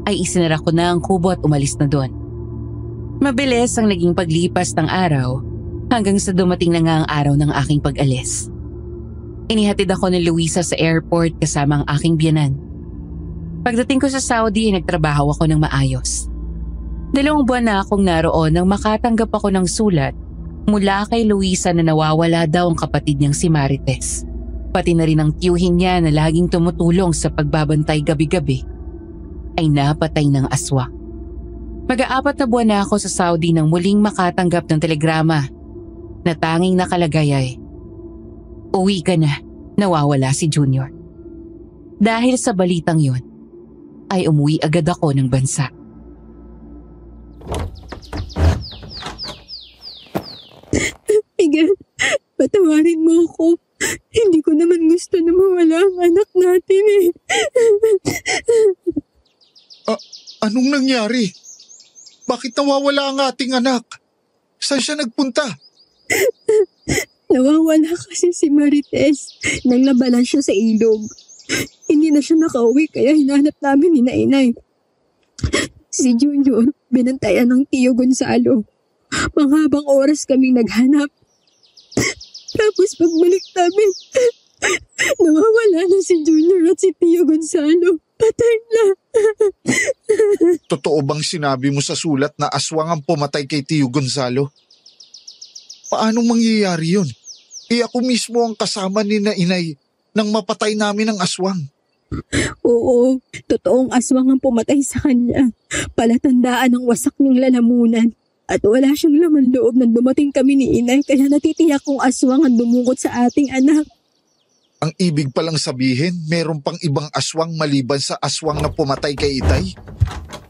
ay isinara ko na ang kubo at umalis na doon. Mabilis ang naging paglipas ng araw hanggang sa dumating na nga ang araw ng aking pag-alis. Inihatid ako ni Luisa sa airport kasama ang aking biyanan. Pagdating ko sa Saudi ay nagtrabaho ako ng maayos. 2 buwan na akong naroon nang makatanggap ako ng sulat mula kay Luisa na nawawala daw ang kapatid niyang si Marites. Pati na rin ang tiyuhin niya na laging tumutulong sa pagbabantay gabi-gabi ay napatay ng aswang. Mag-aapat na buwan na ako sa Saudi nang muling makatanggap ng telegrama na tanging nakalagay ay, "Uwi ka na, nawawala si Junior." Dahil sa balitang yun, ay umuwi agad ako ng bansa. Miguel, patawarin mo ako. Hindi ko naman gusto na mawala ang anak natin eh. Anong nangyari? Bakit nawawala ang ating anak? Saan siya nagpunta? Nawawala kasi si Marites. Nanglabalan siya sa ilog. Hindi na siya nakauwi kaya hinanap namin ni Nainay. Si Junior, binantayan ng Tio Gonzalo. Manghabang oras kaming naghanap. Tapos pagbalik namin, nawawala na si Junior at si Tio Gonzalo. Patay na. Totoo bang sinabi mo sa sulat na aswang ang pumatay kay Tio Gonzalo? Paano mangyayari yun? Ako mismo ang kasama ni na Inay nang mapatay namin ang aswang. Oo, totoong aswang ang pumatay sa kanya. Palatandaan ng wasak niyang lalamunan. At wala siyang laman loob nang dumating kami ni Inay kaya natitiyak kong aswang ang dumukot sa ating anak. Ang ibig palang sabihin, meron pang ibang aswang maliban sa aswang na pumatay kay Itay?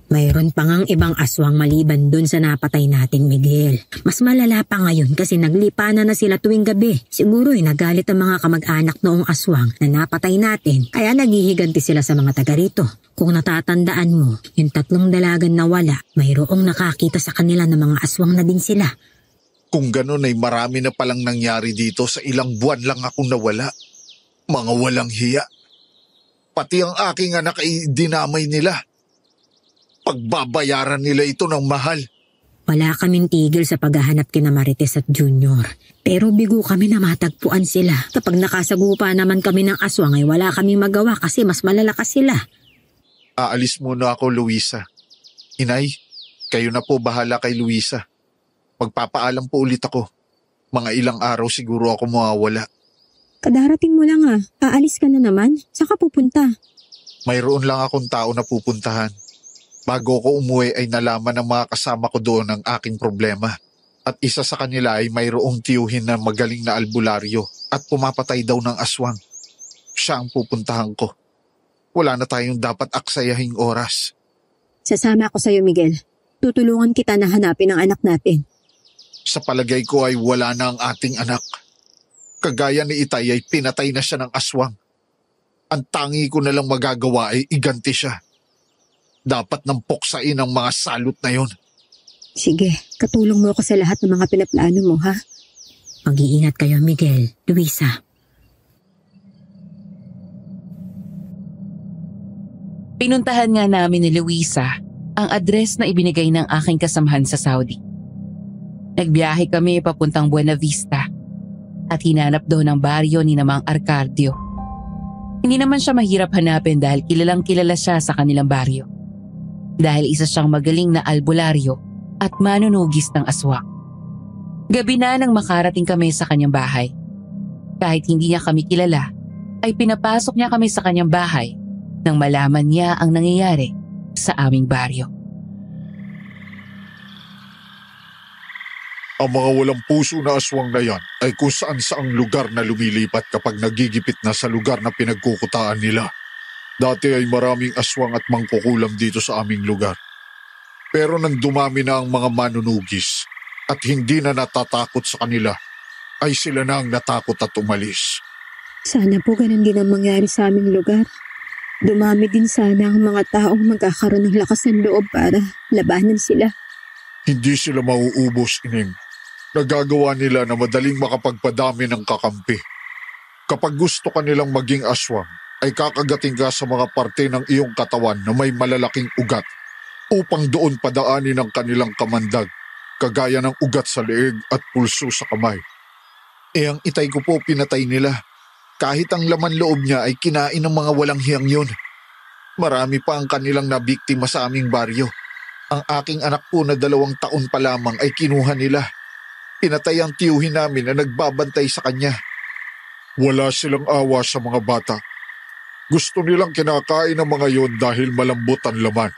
Mayroon pa ngang ibang aswang maliban dun sa napatay nating Miguel. Mas malala pa ngayon kasi naglipanan na sila tuwing gabi. Siguro'y nagalit ang mga kamag-anak noong aswang na napatay natin kaya naghihiganti sila sa mga taga rito. Kung natatandaan mo, yung 3 dalagan na wala, mayroong nakakita sa kanila ng mga aswang na din sila. Kung ganun ay marami na palang nangyari dito sa ilang buwan lang akong nawala. Mga walang hiya. Pati ang aking anak ay dinamay nila. Pagbabayaran nila ito ng mahal. Wala kaming tigil sa paghahanap kina Marites at Junior. Pero bigo kami na matagpuan sila. Kapag nakasagupa naman kami ng aswang ay wala kaming magawa kasi mas malalakas sila. Aalis muna ako, Luisa. Inay, kayo na po bahala kay Luisa. Magpapaalam po ulit ako. Mga ilang araw siguro ako mawawala. Kadarating mo lang ah. Aalis ka na naman. Saka pupunta. Mayroon lang akong tao na pupuntahan. Bago ko umuwi ay nalaman ng mga kasama ko doon ang aking problema. At isa sa kanila ay mayroong tiyuhin na magaling na albularyo at pumapatay daw ng aswang. Siya ang pupuntahan ko. Wala na tayong dapat aksayahing oras. Sasama ako sa'yo, Miguel. Tutulungan kita na hanapin ang anak natin. Sa palagay ko ay wala na ang ating anak. Kagaya ni Itay ay pinatay na siya ng aswang. Ang tangi ko na lang magagawa ay iganti siya. Dapat nang puksain ang mga salot na yon. Sige, katulong mo ako sa lahat ng mga pinaplano mo, ha? Mag-iingat kayo, Miguel. Luisa. Pinuntahan nga namin ni Luisa ang address na ibinigay ng aking kasamahan sa Saudi. Nagbiyahe kami papuntang Buena Vista at hinanap doon ang baryo ni Namang Arcadio. Hindi naman siya mahirap hanapin dahil kilalang kilala siya sa kanilang baryo. Dahil isa siyang magaling na albularyo at manunugis ng aswang. Gabi na nang makarating kami sa kanyang bahay. Kahit hindi niya kami kilala, ay pinapasok niya kami sa kanyang bahay nang malaman niya ang nangyayari sa aming baryo. Ang mga walang puso na aswang na yan ay kung saan-saang lugar na lumilipat kapag nagigipit na sa lugar na pinagkukutaan nila. Dati ay maraming aswang at mangkukulam dito sa aming lugar. Pero nang dumami na ang mga manunugis at hindi na natatakot sa kanila, ay sila na ang natakot at umalis. Sana po ganun din ang mangyari sa aming lugar. Dumami din sana ang mga taong magkakaroon ng lakas ng loob para labanan sila. Hindi sila mauubos, Ining. Nagagawa nila na madaling makapagpadami ng kakampi. Kapag gusto ka nilang maging aswang, ay kakagating ka sa mga parte ng iyong katawan na may malalaking ugat upang doon padaanin ang kanilang kamandag, kagaya ng ugat sa leeg at pulso sa kamay. Ang Itay ko po pinatay nila. Kahit ang laman loob niya ay kinain ng mga walang hiyang yun. Marami pa ang kanilang nabiktima sa aming baryo. Ang aking anak po na 2 taon pa lamang ay kinuha nila. Pinatay ang tiyuhin namin na nagbabantay sa kanya. Wala silang awa sa mga bata. Gusto nilang kinakain ang mga yon dahil malambot ang laman.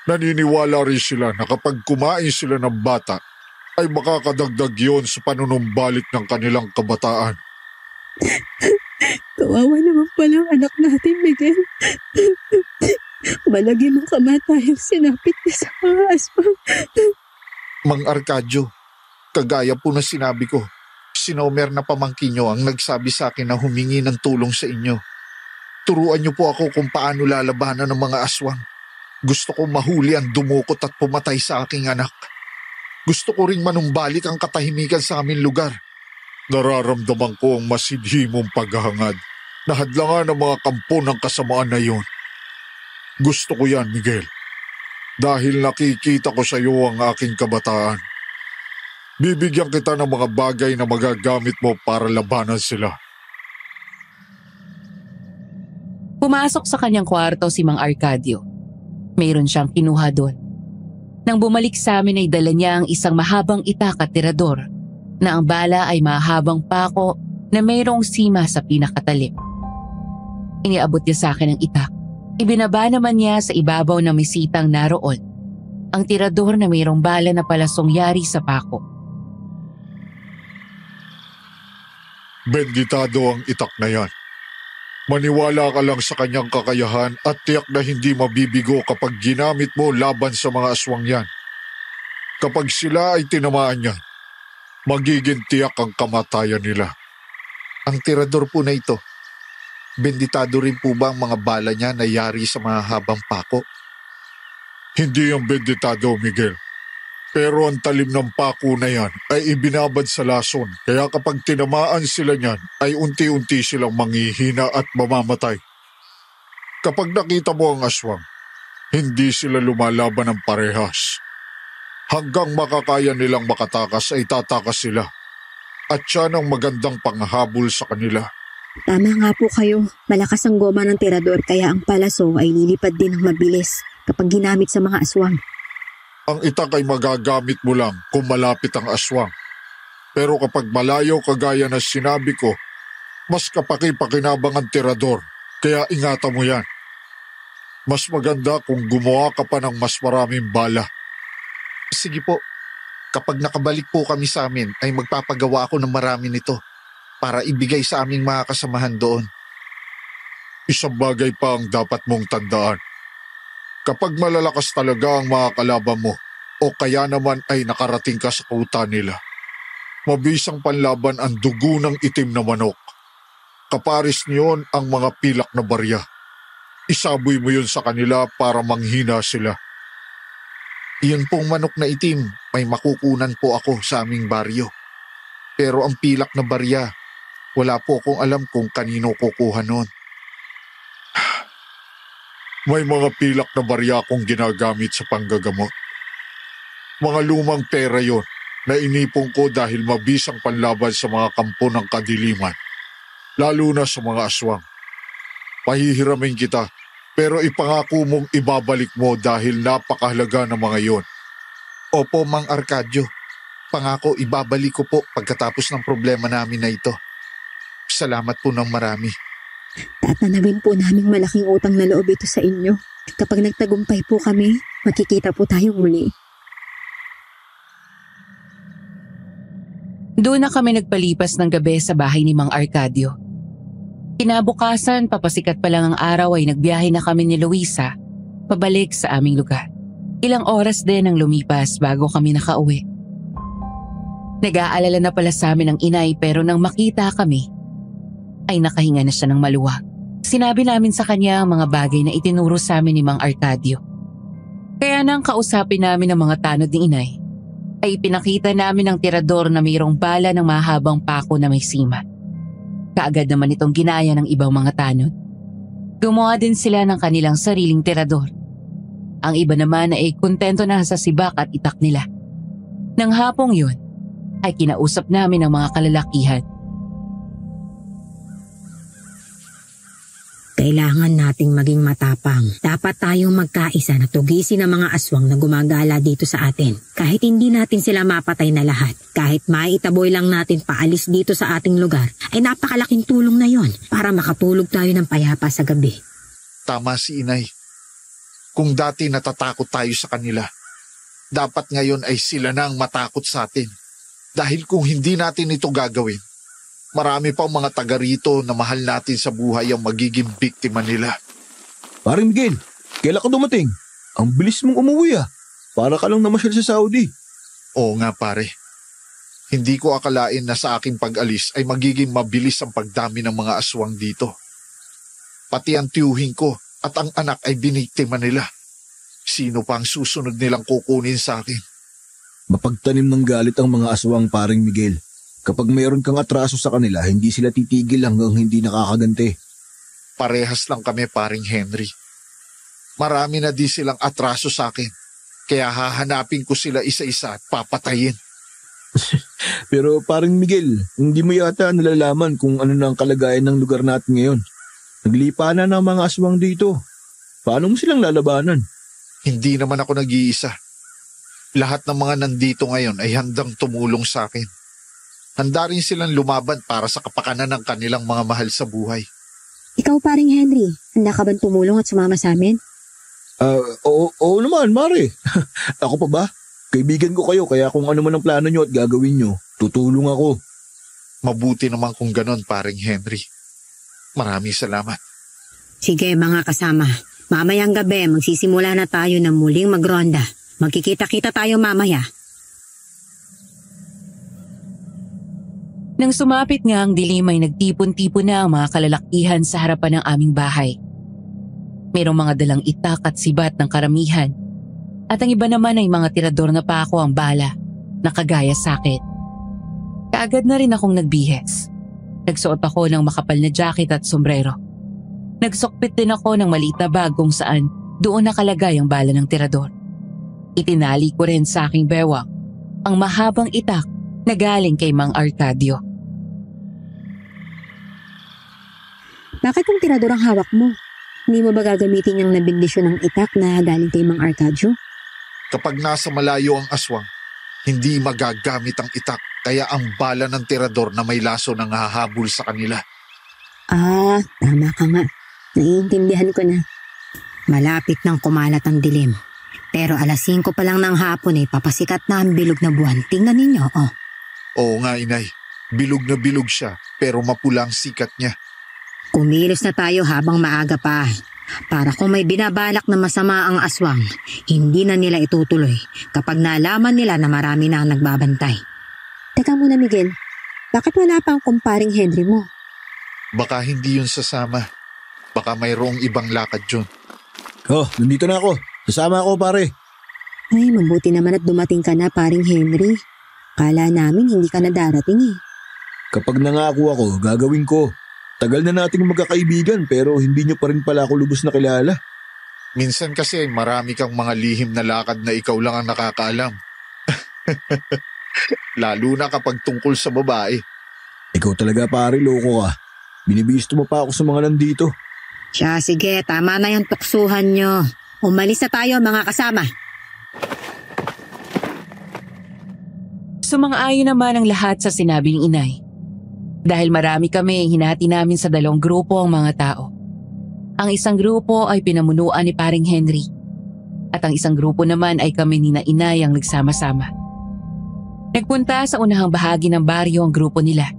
Naniniwala rin sila na kapag kumain sila ng bata, ay makakadagdag yon sa panunumbalik ng kanilang kabataan. Kawawa naman pala ang anak natin, Miguel. Malagi mong kamatayang sinapit niya sa mga aswang. Mang Arcadio, kagaya po na sinabi ko, si Nomer na pamangkin nyo ang nagsabi sa akin na humingi ng tulong sa inyo. Turuan niyo po ako kung paano lalabanan ng mga aswang. Gusto ko mahuli ang dumukot at pumatay sa aking anak. Gusto ko ring manumbalik ang katahimikan sa aming lugar. Nararamdaman ko ang masidhi mong paghahangad na hadlangan ng mga kampo ng kasamaan na iyon. Gusto ko yan, Miguel. Dahil nakikita ko sa iyo ang aking kabataan. Bibigyan kita ng mga bagay na magagamit mo para labanan sila. Pumasok sa kanyang kwarto si Mang Arcadio. Mayroon siyang kinuha doon. Nang bumalik sa amin ay dala niya ang isang mahabang itak at tirador na ang bala ay mahabang pako na mayroong sima sa pinakatalim. Iniabot niya sa akin ang itak. Ibinaba naman niya sa ibabaw ng mesitang naroon ang tirador na mayroong bala na palasong yari sa pako. Benditado ang itak na yan. Maniwala ka lang sa kanyang kakayahan at tiyak na hindi mabibigo kapag ginamit mo laban sa mga aswang yan. Kapag sila ay tinamaan yan, magiging tiyak ang kamatayan nila. Ang tirador po na ito, benditado rin po ba ang mga bala niya na yari sa mga habang pako? Hindi ang benditado, Miguel. Pero ang talim ng pako na yan ay ibinabad sa lason, kaya kapag tinamaan sila niyan ay unti-unti silang manghihina at mamamatay. Kapag nakita mo ang aswang, hindi sila lumalaban ng parehas. Hanggang makakaya nilang makatakas ay tatakas sila. At yan ang magandang panghabol sa kanila. Tama nga po kayo. Malakas ang goma ng tirador kaya ang palaso ay lilipad din ng mabilis kapag ginamit sa mga aswang. Ang itak ay magagamit mo lang kung malapit ang aswang. Pero kapag malayo kagaya na sinabi ko, mas kapaki-pakinabang ang tirador, kaya ingatan mo yan. Mas maganda kung gumawa ka pa ng mas maraming bala. Sige po, kapag nakabalik po kami sa amin ay magpapagawa ako ng marami nito para ibigay sa aming mga kasamahan doon. Isang bagay pa ang dapat mong tandaan. Kapag malalakas talaga ang mga kalaban mo o kaya naman ay nakarating ka sa kuta nila, mabisang panlaban ang dugo ng itim na manok. Kaparis niyon ang mga pilak na barya. Isaboy mo yun sa kanila para manghina sila. Iyon pong manok na itim, may makukunan po ako sa aming baryo. Pero ang pilak na barya, wala po akong alam kung kanino kukuha noon. May mga pilak na barya akong ginagamit sa panggagamot. Mga lumang pera yon na inipon ko dahil mabisang panlaban sa mga kampo ng kadiliman, lalo na sa mga aswang. Pahihiramin kita, pero ipangako mong ibabalik mo dahil napakahalaga ng mga yon. Opo, Mang Arcadio. Pangako ibabalik ko po pagkatapos ng problema namin na ito. Salamat po ng marami. Tatanawin po naming malaking utang na loob ito sa inyo. Kapag nagtagumpay po kami, makikita po tayo muli. Doon na kami nagpalipas ng gabi sa bahay ni Mang Arcadio. Kinabukasan, papasikat pa lang ang araw ay nagbiyahe na kami ni Luisa pabalik sa aming lugar. Ilang oras din ang lumipas bago kami nakauwi. Nag-aalala na pala sa amin ang inay pero nang makita kami, ay nakahinga na siya ng maluwag. Sinabi namin sa kanya ang mga bagay na itinuro sa amin ni Mang Arcadio. Kaya nang kausapin namin ang mga tanod ni inay, ay ipinakita namin ang tirador na mayroong bala ng mahabang pako na may sima. Kaagad naman itong ginaya ng ibang mga tanod. Gumawa din sila ng kanilang sariling tirador. Ang iba naman ay kontento na sa sibak at itak nila. Nang hapong yun, ay kinausap namin ang mga kalalakihan. Kailangan nating maging matapang. Dapat tayong magkaisa na tugisin ang mga aswang na gumagala dito sa atin. Kahit hindi natin sila mapatay na lahat, kahit maitaboy lang natin paalis dito sa ating lugar, ay napakalaking tulong na yon para makatulog tayo ng payapa sa gabi. Tama si Inay. Kung dati natatakot tayo sa kanila, dapat ngayon ay sila na ang matakot sa atin. Dahil kung hindi natin ito gagawin, marami pang mga taga rito na mahal natin sa buhay ang magiging biktima nila. Paring Miguel, kailan ka dumating? Ang bilis mong umuwi ah. Para ka lang namasyal sa Saudi. Oo nga pare. Hindi ko akalain na sa aking pag-alis ay magiging mabilis ang pagdami ng mga aswang dito. Pati ang tiyuhin ko at ang anak ay biniktima nila. Sino pa ang susunod nilang kukunin sa akin? Mapagtanim ng galit ang mga aswang, paring Miguel. Kapag mayroon kang atraso sa kanila, hindi sila titigil hanggang hindi nakakaganti. Parehas lang kami, paring Henry. Marami na di silang atraso sa akin. Kaya hahanapin ko sila isa-isa at papatayin. Pero paring Miguel, hindi mo yata nalalaman kung ano na ang kalagayan ng lugar natin ngayon. Naglipa na ng mga aswang dito. Paano mo silang lalabanan? Hindi naman ako nag-iisa. Lahat ng mga nandito ngayon ay handang tumulong sa akin. Handa rin silang lumaban para sa kapakanan ng kanilang mga mahal sa buhay. Ikaw, paring Henry, handa ka bang tumulong at sumama sa amin? Oo naman, Mare. Ako pa ba? Kaibigan ko kayo, kaya kung ano man ang plano nyo at gagawin nyo, tutulong ako. Mabuti naman kung ganon, paring Henry. Maraming salamat. Sige mga kasama, mamayang gabi magsisimula na tayo ng muling magronda. Magkikita-kita tayo mamaya. Nang sumapit nga ang dilim ay nagtipon-tipon na ang mga kalalakihan sa harapan ng aming bahay. Merong mga dalang itak at sibat ng karamihan. At ang iba naman ay mga tirador na pako ang bala na kagaya sa akin. Kaagad na rin akong nagbihes. Nagsuot ako ng makapal na jacket at sombrero. Nagsukpit din ako ng maliit na bag kung saan doon nakalagay ang bala ng tirador. Itinali ko rin sa aking bewang ang mahabang itak na galing kay Mang Arcadio. Bakit ang tirador ang hawak mo? Hindi mo ba gagamitin yung nabindisyon ng itak na galing kay Mang Arcadio? Kapag nasa malayo ang aswang, hindi magagamit ang itak, kaya ang bala ng tirador na may laso nang hahabol sa kanila. Ah, tama ka nga. Naiintindihan ko na. Malapit nang kumalat ang dilim. Pero alas 5 pa lang ng hapon ay papasikat na ang bilog na buwan. Tingnan ninyo, oh. Oo nga, Inay. Bilog na bilog siya, pero mapula ang sikat niya. Kumilos na tayo habang maaga pa. Para kung may binabalak na masama ang aswang, hindi na nila itutuloy kapag nalaman nila na marami na ang nagbabantay. Teka muna, Miguel. Bakit wala pa ang kumparing Henry mo? Baka hindi yun sasama. Baka mayroong ibang lakad yun. Oh, nandito na ako. Sasama ako, pare. Ay, mabuti naman at dumating ka na, paring Henry. Kala namin hindi ka na darating eh. Kapag nangako ako, gagawin ko. Tagal na nating magkakaibigan pero hindi nyo pa rin pala ako lubos na kilala. Minsan kasi marami kang mga lihim na lakad na ikaw lang ang nakakaalam. Lalo na kapag tungkol sa babae. Ikaw talaga pare, loko ka. Binibisto mo pa ako sa mga nandito. Siya, sige, tama na yung tuksuhan nyo. Umalis na tayo mga kasama. Sumang-ayon naman ang lahat sa sinabi ng inay. Dahil marami kami, hinati namin sa 2 grupo ang mga tao. Ang isang grupo ay pinamunuan ni paring Henry. At ang isang grupo naman ay kami ni na inay ang nagsama-sama. Nagpunta sa unahang bahagi ng baryo ang grupo nila.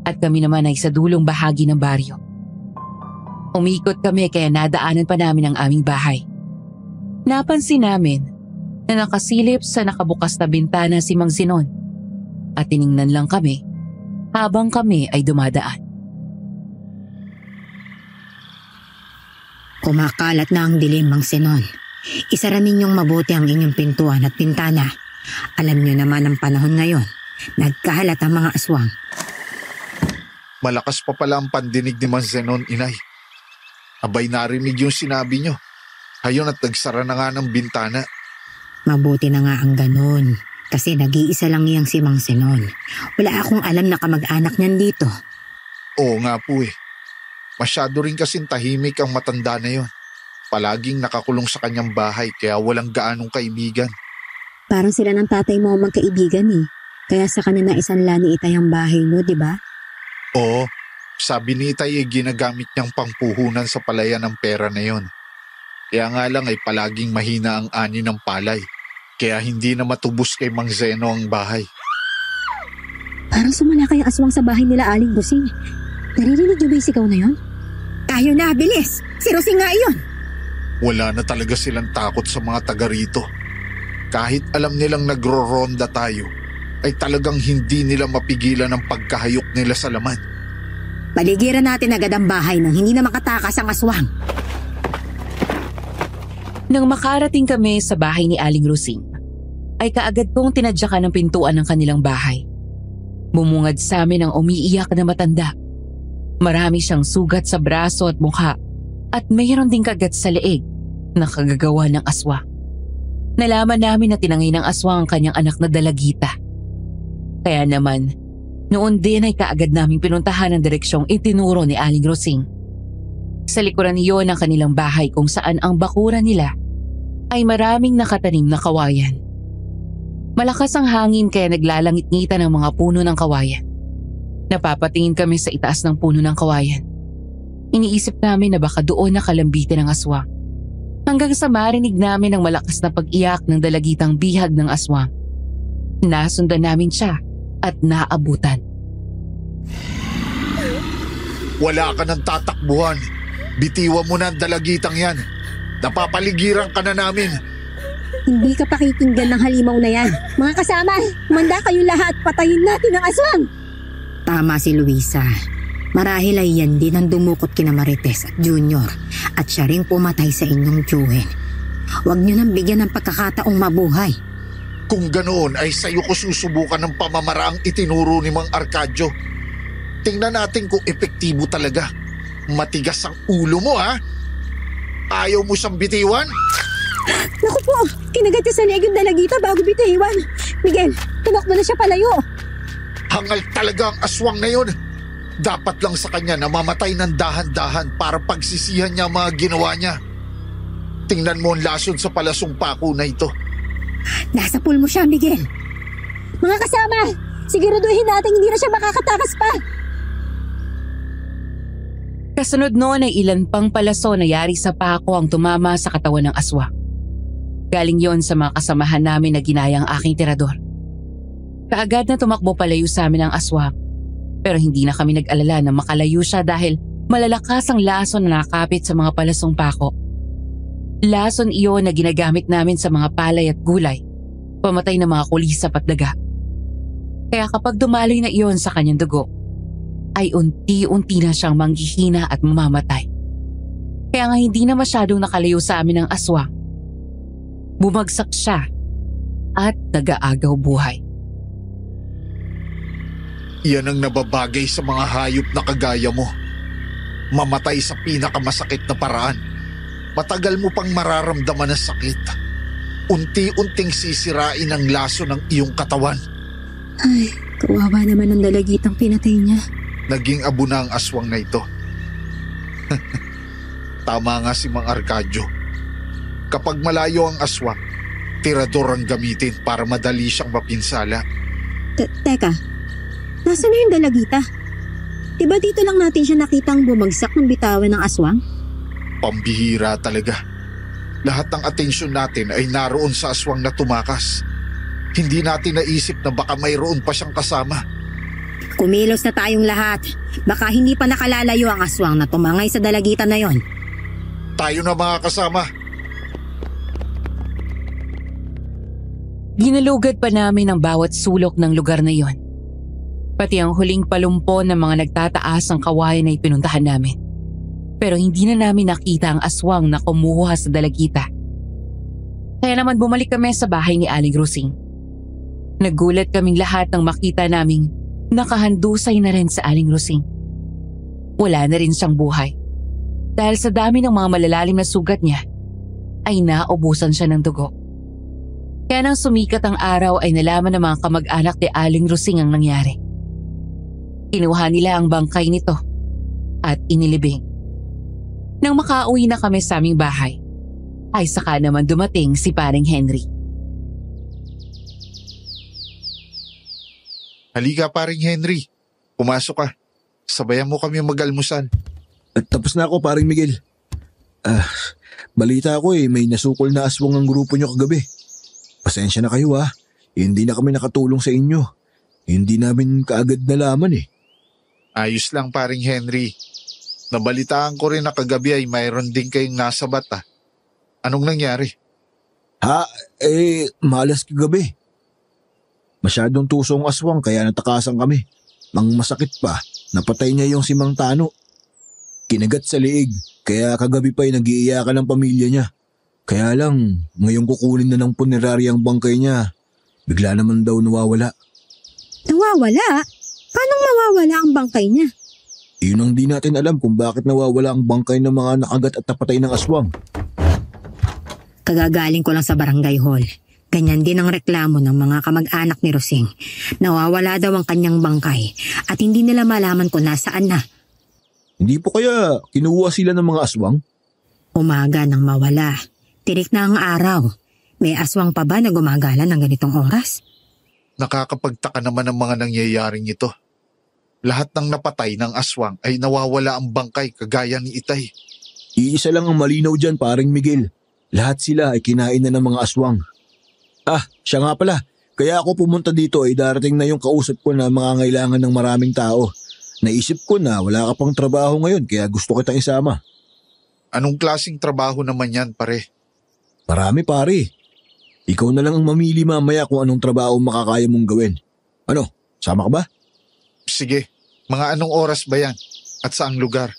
At kami naman ay sa dulong bahagi ng baryo. Umikot kami kaya nadaanan pa namin ang aming bahay. Napansin namin na nakasilip sa nakabukas na bintana si Mang Zenon. At tiningnan lang kami habang kami ay dumadaan. Kumakalat na ang dilim, Mang Zenon. Isara ninyong mabuti ang inyong pintuan at bintana. Alam niyo naman ang panahon ngayon. Nagkahalat ang mga aswang. Malakas pa pala ang pandinig ni Mang Zenon, Inay. Abay, narinig yung sinabi nyo. Hayon at nagsara na nga ng bintana. Mabuti na nga ang ganun. Kasi nag-iisa lang niyang si Mang Zenon. Wala akong alam na kamag-anak niyan dito. Oo nga po eh. Masyado rin kasing tahimik ang matanda na yon. Palaging nakakulong sa kanyang bahay kaya walang gaanong kaibigan. Parang sila ng tatay mo magkaibigan eh. Kaya sa kanila isanla ni Itay ang bahay no, di ba? Oo, sabi ni Itay ay ginagamit niyang pangpuhunan sa palayan ng pera na yon. Kaya nga lang ay palaging mahina ang ani ng palay. Kaya hindi na matubos kay Mang Zeno ang bahay. Parang sumala kayang aswang sa bahay nila Aling Rosing. Naririnig niyo ba yung sigaw na yon? Tayo na, bilis! Si Rosing nga iyon! Wala na talaga silang takot sa mga taga rito. Kahit alam nilang nagro-ronda tayo, ay talagang hindi nila mapigilan ang pagkahayok nila sa laman. Paligiran natin agad ang bahay nang hindi na makatakas ang aswang. Nang makarating kami sa bahay ni Aling Rosing, ay kaagad kong tinadyakan ang pintuan ng kanilang bahay. Bumungad sa amin ang umiiyak na matanda. Marami siyang sugat sa braso at mukha at mayroon ding kagat sa leeg na kagagawa ng aswang. Nalaman namin na tinangay ng aswang ang kanyang anak na Dalagita. Kaya naman, noon din ay kaagad naming pinuntahan ang direksyong itinuro ni Aling Rosing. Sa likuran niyon ng kanilang bahay kung saan ang bakuran nila ay maraming nakatanim na kawayan. Malakas ang hangin kaya naglalangit-ngitan ang mga puno ng kawayan. Napapatingin kami sa itaas ng puno ng kawayan. Iniisip namin na baka doon nakalambitin ang aswang. Hanggang sa marinig namin ang malakas na pag-iyak ng dalagitang bihag ng aswang. Nasundan namin siya at naabutan. Wala ka ng tatakbuhan. Bitiwan mo na ang dalagitang yan. Napapaligiran ka na namin. Hindi ka pakikinggan ng halimaw na yan. Mga kasama, manda kayo lahat, patayin natin ang aswang! Tama si Luisa. Marahil ay yan din ang dumukot kina Marites at Junior at siya rin pumatay sa inyong tiyuhin. Huwag niyo nang bigyan ng pagkakataong mabuhay. Kung ganoon ay sa'yo ko susubukan ng pamamaraang itinuro ni Mang Arcadio. Tingnan natin kung epektibo talaga. Matigas ang ulo mo ha? Ayaw mo siyang bitiwan? Naku po, kinagat niya sa leeg yung Dalagita bago bitiwan. Miguel, tumakbo na siya palayo. Hangal talaga ang aswang na yun. Dapat lang sa kanya na mamatay ng dahan-dahan para pagsisihan niya ang mga ginawa niya. Tingnan mo ang lason sa palasong pako na ito. Nasa pool mo siya, Miguel. Mga kasama, siguraduhin natin hindi na siya makakatakas pa. Kasunod noon ay ilan pang palaso na yari sa pako ang tumama sa katawan ng aswang. Galing yon sa mga kasamahan namin na ginaya ang aking tirador. Kaagad na tumakbo palayo sa amin ang aswang. Pero hindi na kami nag-alala na makalayo siya dahil malalakas ang lason na nakapit sa mga palasong pako. Lason iyon na ginagamit namin sa mga palay at gulay, pamatay ng mga kulisap at daga. Kaya kapag dumaloy na iyon sa kanyang dugo, ay unti-unti na siyang manghihina at mamamatay. Kaya nga hindi na masyadong nakalayo sa amin ang aswang. Bumagsak siya at nag-aagaw buhay. Yan ang nababagay sa mga hayop na kagaya mo. Mamatay sa pinakamasakit na paraan. Matagal mo pang mararamdaman ang sakit. Unti-unting sisirain ang laso ng iyong katawan. Ay, kawawa naman ang Dalagitang pinatay niya. Naging abo na ang aswang na ito. Tama nga si Mang Arcadio. Kapag malayo ang aswang, tirador ang gamitin para madali siyang mapinsala. Teka, nasaan na yung Dalagita? Diba dito lang natin siya nakitang bumagsak ng bitawan ng aswang? Pambihira talaga. Lahat ng atensyon natin ay naroon sa aswang na tumakas. Hindi natin naisip na baka mayroon pa siyang kasama. Kumilos na tayong lahat. Baka hindi pa nakalalayo ang aswang na tumangay sa Dalagita na yon. Tayo na mga kasama. Ginalugad pa namin ang bawat sulok ng lugar na yon. Pati ang huling palumpo ng mga nagtataas ang kawayan ay pinuntahan namin. Pero hindi na namin nakita ang aswang na kumuha sa Dalagita. Kaya naman bumalik kami sa bahay ni Aling Rosing. Nagulat kaming lahat nang makita naming nakahandusay na rin sa Aling Rosing. Wala na rin siyang buhay. Dahil sa dami ng mga malalalim na sugat niya, ay naubusan siya ng dugo. Kaya nang sumikat ang araw ay nalaman ng mga kamag-anak ni Aling Rosing ang nangyari. Kinuha nila ang bangkay nito at inilibing. Nang makauwi na kami sa aming bahay, ay saka naman dumating si paring Henry. Halika paring Henry, pumasok ka. Sabayan mo kami mag-almusal. At tapos na ako, paring Miguel. Balita ko may nasukol na aswang ang grupo nyo kagabi. Pasensya na kayo hindi na kami nakatulong sa inyo. Hindi namin kaagad nalaman Ayos lang paring Henry. Nabalitaan ko rin na kagabi ay mayroon din kayong nasa bata. Anong nangyari? Malas kagabi. Masyadong tusong aswang kaya natakasan kami. Ang masakit pa, napatay niya yung si Mang Tano. Kinagat sa liig, kaya kagabi pa nag-iiyakan ng pamilya niya. Kaya lang, ngayong kukunin na ng punerarya ang bangkay niya, bigla naman daw nawawala. Nawawala? Paano mawawala ang bangkay niya? Yun ang di natin alam kung bakit nawawala ang bangkay ng mga nakagat at napatay ng aswang. Kagagaling ko lang sa barangay hall. Ganyan din ang reklamo ng mga kamag-anak ni Rosing. Nawawala daw ang kanyang bangkay at hindi nila malaman kung nasaan na. Hindi po kaya kinuha sila ng mga aswang? Umaga nang mawala. Tirik na ang araw. May aswang pa ba na gumagala ng ganitong oras? Nakakapagtaka naman ang mga nangyayaring ito. Lahat ng napatay ng aswang ay nawawala ang bangkay kagaya ni Itay. Iisa lang ang malinaw dyan, paring Miguel. Lahat sila ay kinain na ng mga aswang. Siya nga pala. Kaya ako pumunta dito ay darating na yung kausap ko na mangangailangan ng maraming tao. Naisip ko na wala ka pang trabaho ngayon kaya gusto kitang isama. Anong klaseng trabaho naman yan, pare? Marami, pare. Ikaw na lang ang mamili mamaya kung anong trabaho makakaya mong gawin. Ano, sama ka ba? Sige, mga anong oras ba yan? At saang lugar?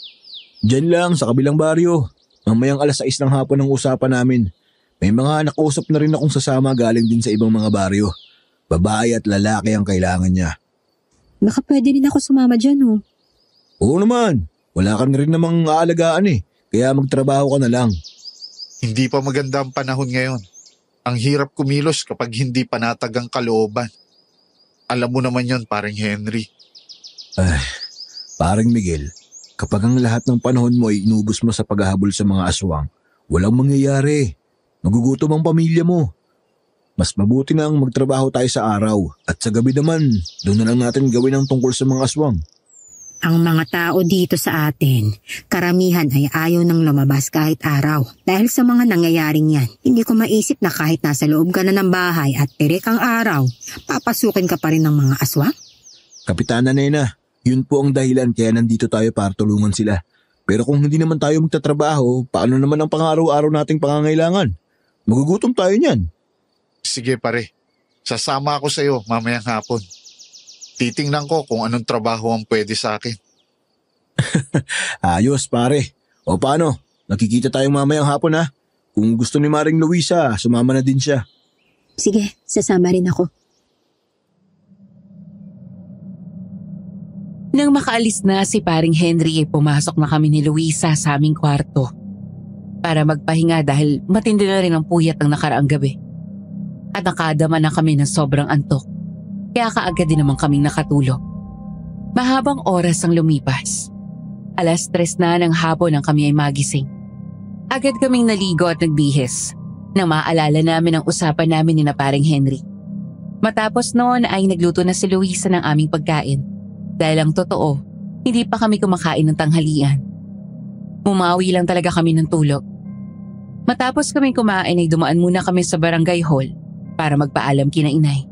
Diyan lang, sa kabilang baryo. Mamayang 6:00 ng hapon ang usapan namin. May mga nakausap na rin akong sasama galing din sa ibang mga baryo. Babae at lalaki ang kailangan niya. Baka pwede rin ako sumama dyan, Oo naman, wala ka na rin namang aalagaan kaya magtrabaho ka na lang. Hindi pa maganda ang panahon ngayon. Ang hirap kumilos kapag hindi panatag ang kalooban. Alam mo naman yon, paring Henry. Paring Miguel, kapag ang lahat ng panahon mo ay inubos mo sa paghahabol sa mga aswang, walang mangyayari. Magugutom ang pamilya mo. Mas mabuti na ang magtrabaho tayo sa araw at sa gabi naman, doon na lang natin gawin ang tungkol sa mga aswang. Ang mga tao dito sa atin, karamihan ay ayaw nang lumabas kahit araw. Dahil sa mga nangyayaring yan, hindi ko maisip na kahit nasa loob ka na ng bahay at tirik ang araw, papasukin ka pa rin ng mga aswang? Kapitana Nena, yun po ang dahilan kaya nandito tayo para tulungan sila. Pero kung hindi naman tayo magtatrabaho, paano naman ang pang-araw-araw nating pangangailangan? Magugutom tayo niyan. Sige pare, sasama ako sa iyo mamayang hapon. Titingnan ko kung anong trabaho ang pwede sa akin. Ayos pare. O paano? Nakikita tayong mamayang hapon Kung gusto ni Maring Luisa, sumama na din siya. Sige, sasama rin ako. Nang makaalis na si paring Henry ay pumasok na kami ni Luisa sa aming kwarto para magpahinga dahil matindi na rin ang puyat ng nakaraang gabi. At nakadama na kami ng sobrang antok, kaya kaagad din naman kaming nakatulog. Mahabang oras ang lumipas. 3:00 na ng hapon nang kami ay magising. Agad kaming naligo at nagbihis nang maalala namin ang usapan namin ni na paring Henry. Matapos noon ay nagluto na si Luisa ng aming pagkain. Dahil ang totoo, hindi pa kami kumakain ng tanghalian. Mumawi lang talaga kami ng tulog. Matapos kaming kumain ay dumaan muna kami sa barangay hall para magpaalam kina inay.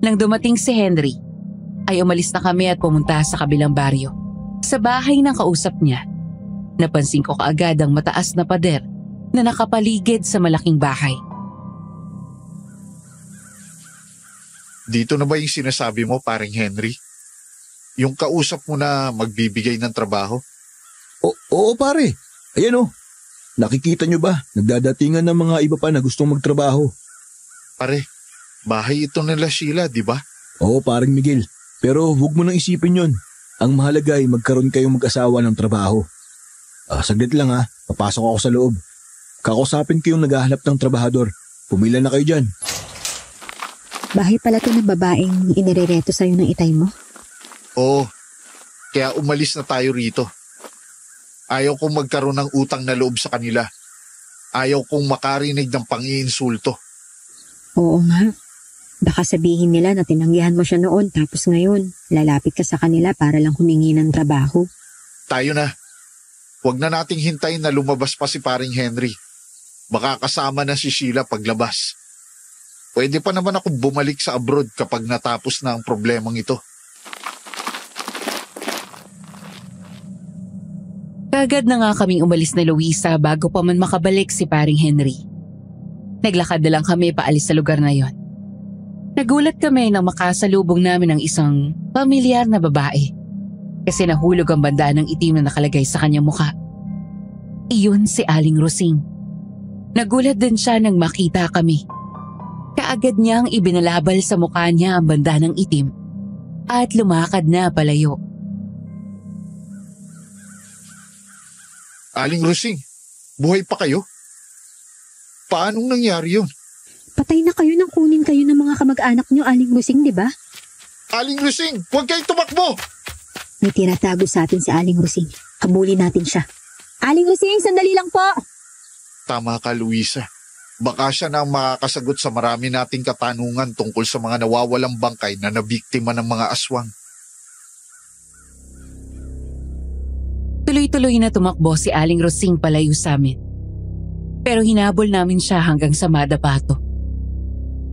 Nang dumating si Henry, ay umalis na kami at pumunta sa kabilang baryo. Sa bahay ng kausap niya, napansin ko kaagad ang mataas na pader na nakapaligid sa malaking bahay. Dito na ba yung sinasabi mo, paring Henry? Yung kausap mo na magbibigay ng trabaho? Oo pare, ayan Nakikita nyo ba? Nagdadatingan ng mga iba pa na gustong magtrabaho. Pare, bahay ito nila Sheila, di ba? Oo, paring Miguel. Pero huwag mo nang isipin yon. Ang mahalaga ay magkaroon kayong mag-asawa ng trabaho. Saglit lang papasok ako sa loob. Kakusapin ko yung naghahanap ng trabahador. Pumila na kayo dyan. Bahay pala to ng babaeng inirereto sa'yo ng itay mo? Oo, kaya umalis na tayo rito. Ayaw kong magkaroon ng utang na loob sa kanila. Ayaw kong makarinig ng pang-iinsulto. Oo nga. Baka sabihin nila na tinanggihan mo siya noon tapos ngayon, lalapit ka sa kanila para lang humingi ng trabaho. Tayo na. Huwag na nating hintayin na lumabas pa si paring Henry. Baka kasama na si Sheila paglabas. Pwede pa naman ako bumalik sa abroad kapag natapos na ang problemang ito. Kagad na nga kaming umalis na Luisa bago pa man makabalik si paring Henry. Naglakad na lang kami paalis sa lugar na yon. Nagulat kami nang makasalubong namin ang isang pamilyar na babae kasi nahulog ang banda ng itim na nakalagay sa kanyang mukha. Iyon si Aling Rosing. Nagulat din siya nang makita kami. Kaagad niyang ibinalabal sa mukha niya ang banda ng itim at lumakad na palayo. Aling Rosing, buhay pa kayo? Paanong nangyari yun? Patay na kayo nang kunin kayo ng mga kamag-anak niyo, Aling Rosing, di ba? Aling Rosing, huwag kayong tumakbo! May tinatago sa atin si Aling Rosing. Habulin natin siya. Aling Rosing, sandali lang po! Tama ka, Luisa. Baka siya na ang makakasagot sa marami nating katanungan tungkol sa mga nawawalang bangkay na nabiktima ng mga aswang. Tuloy-tuloy na tumakbo si Aling Rosing palayo sa amin. Pero hinabol namin siya hanggang sa madapato.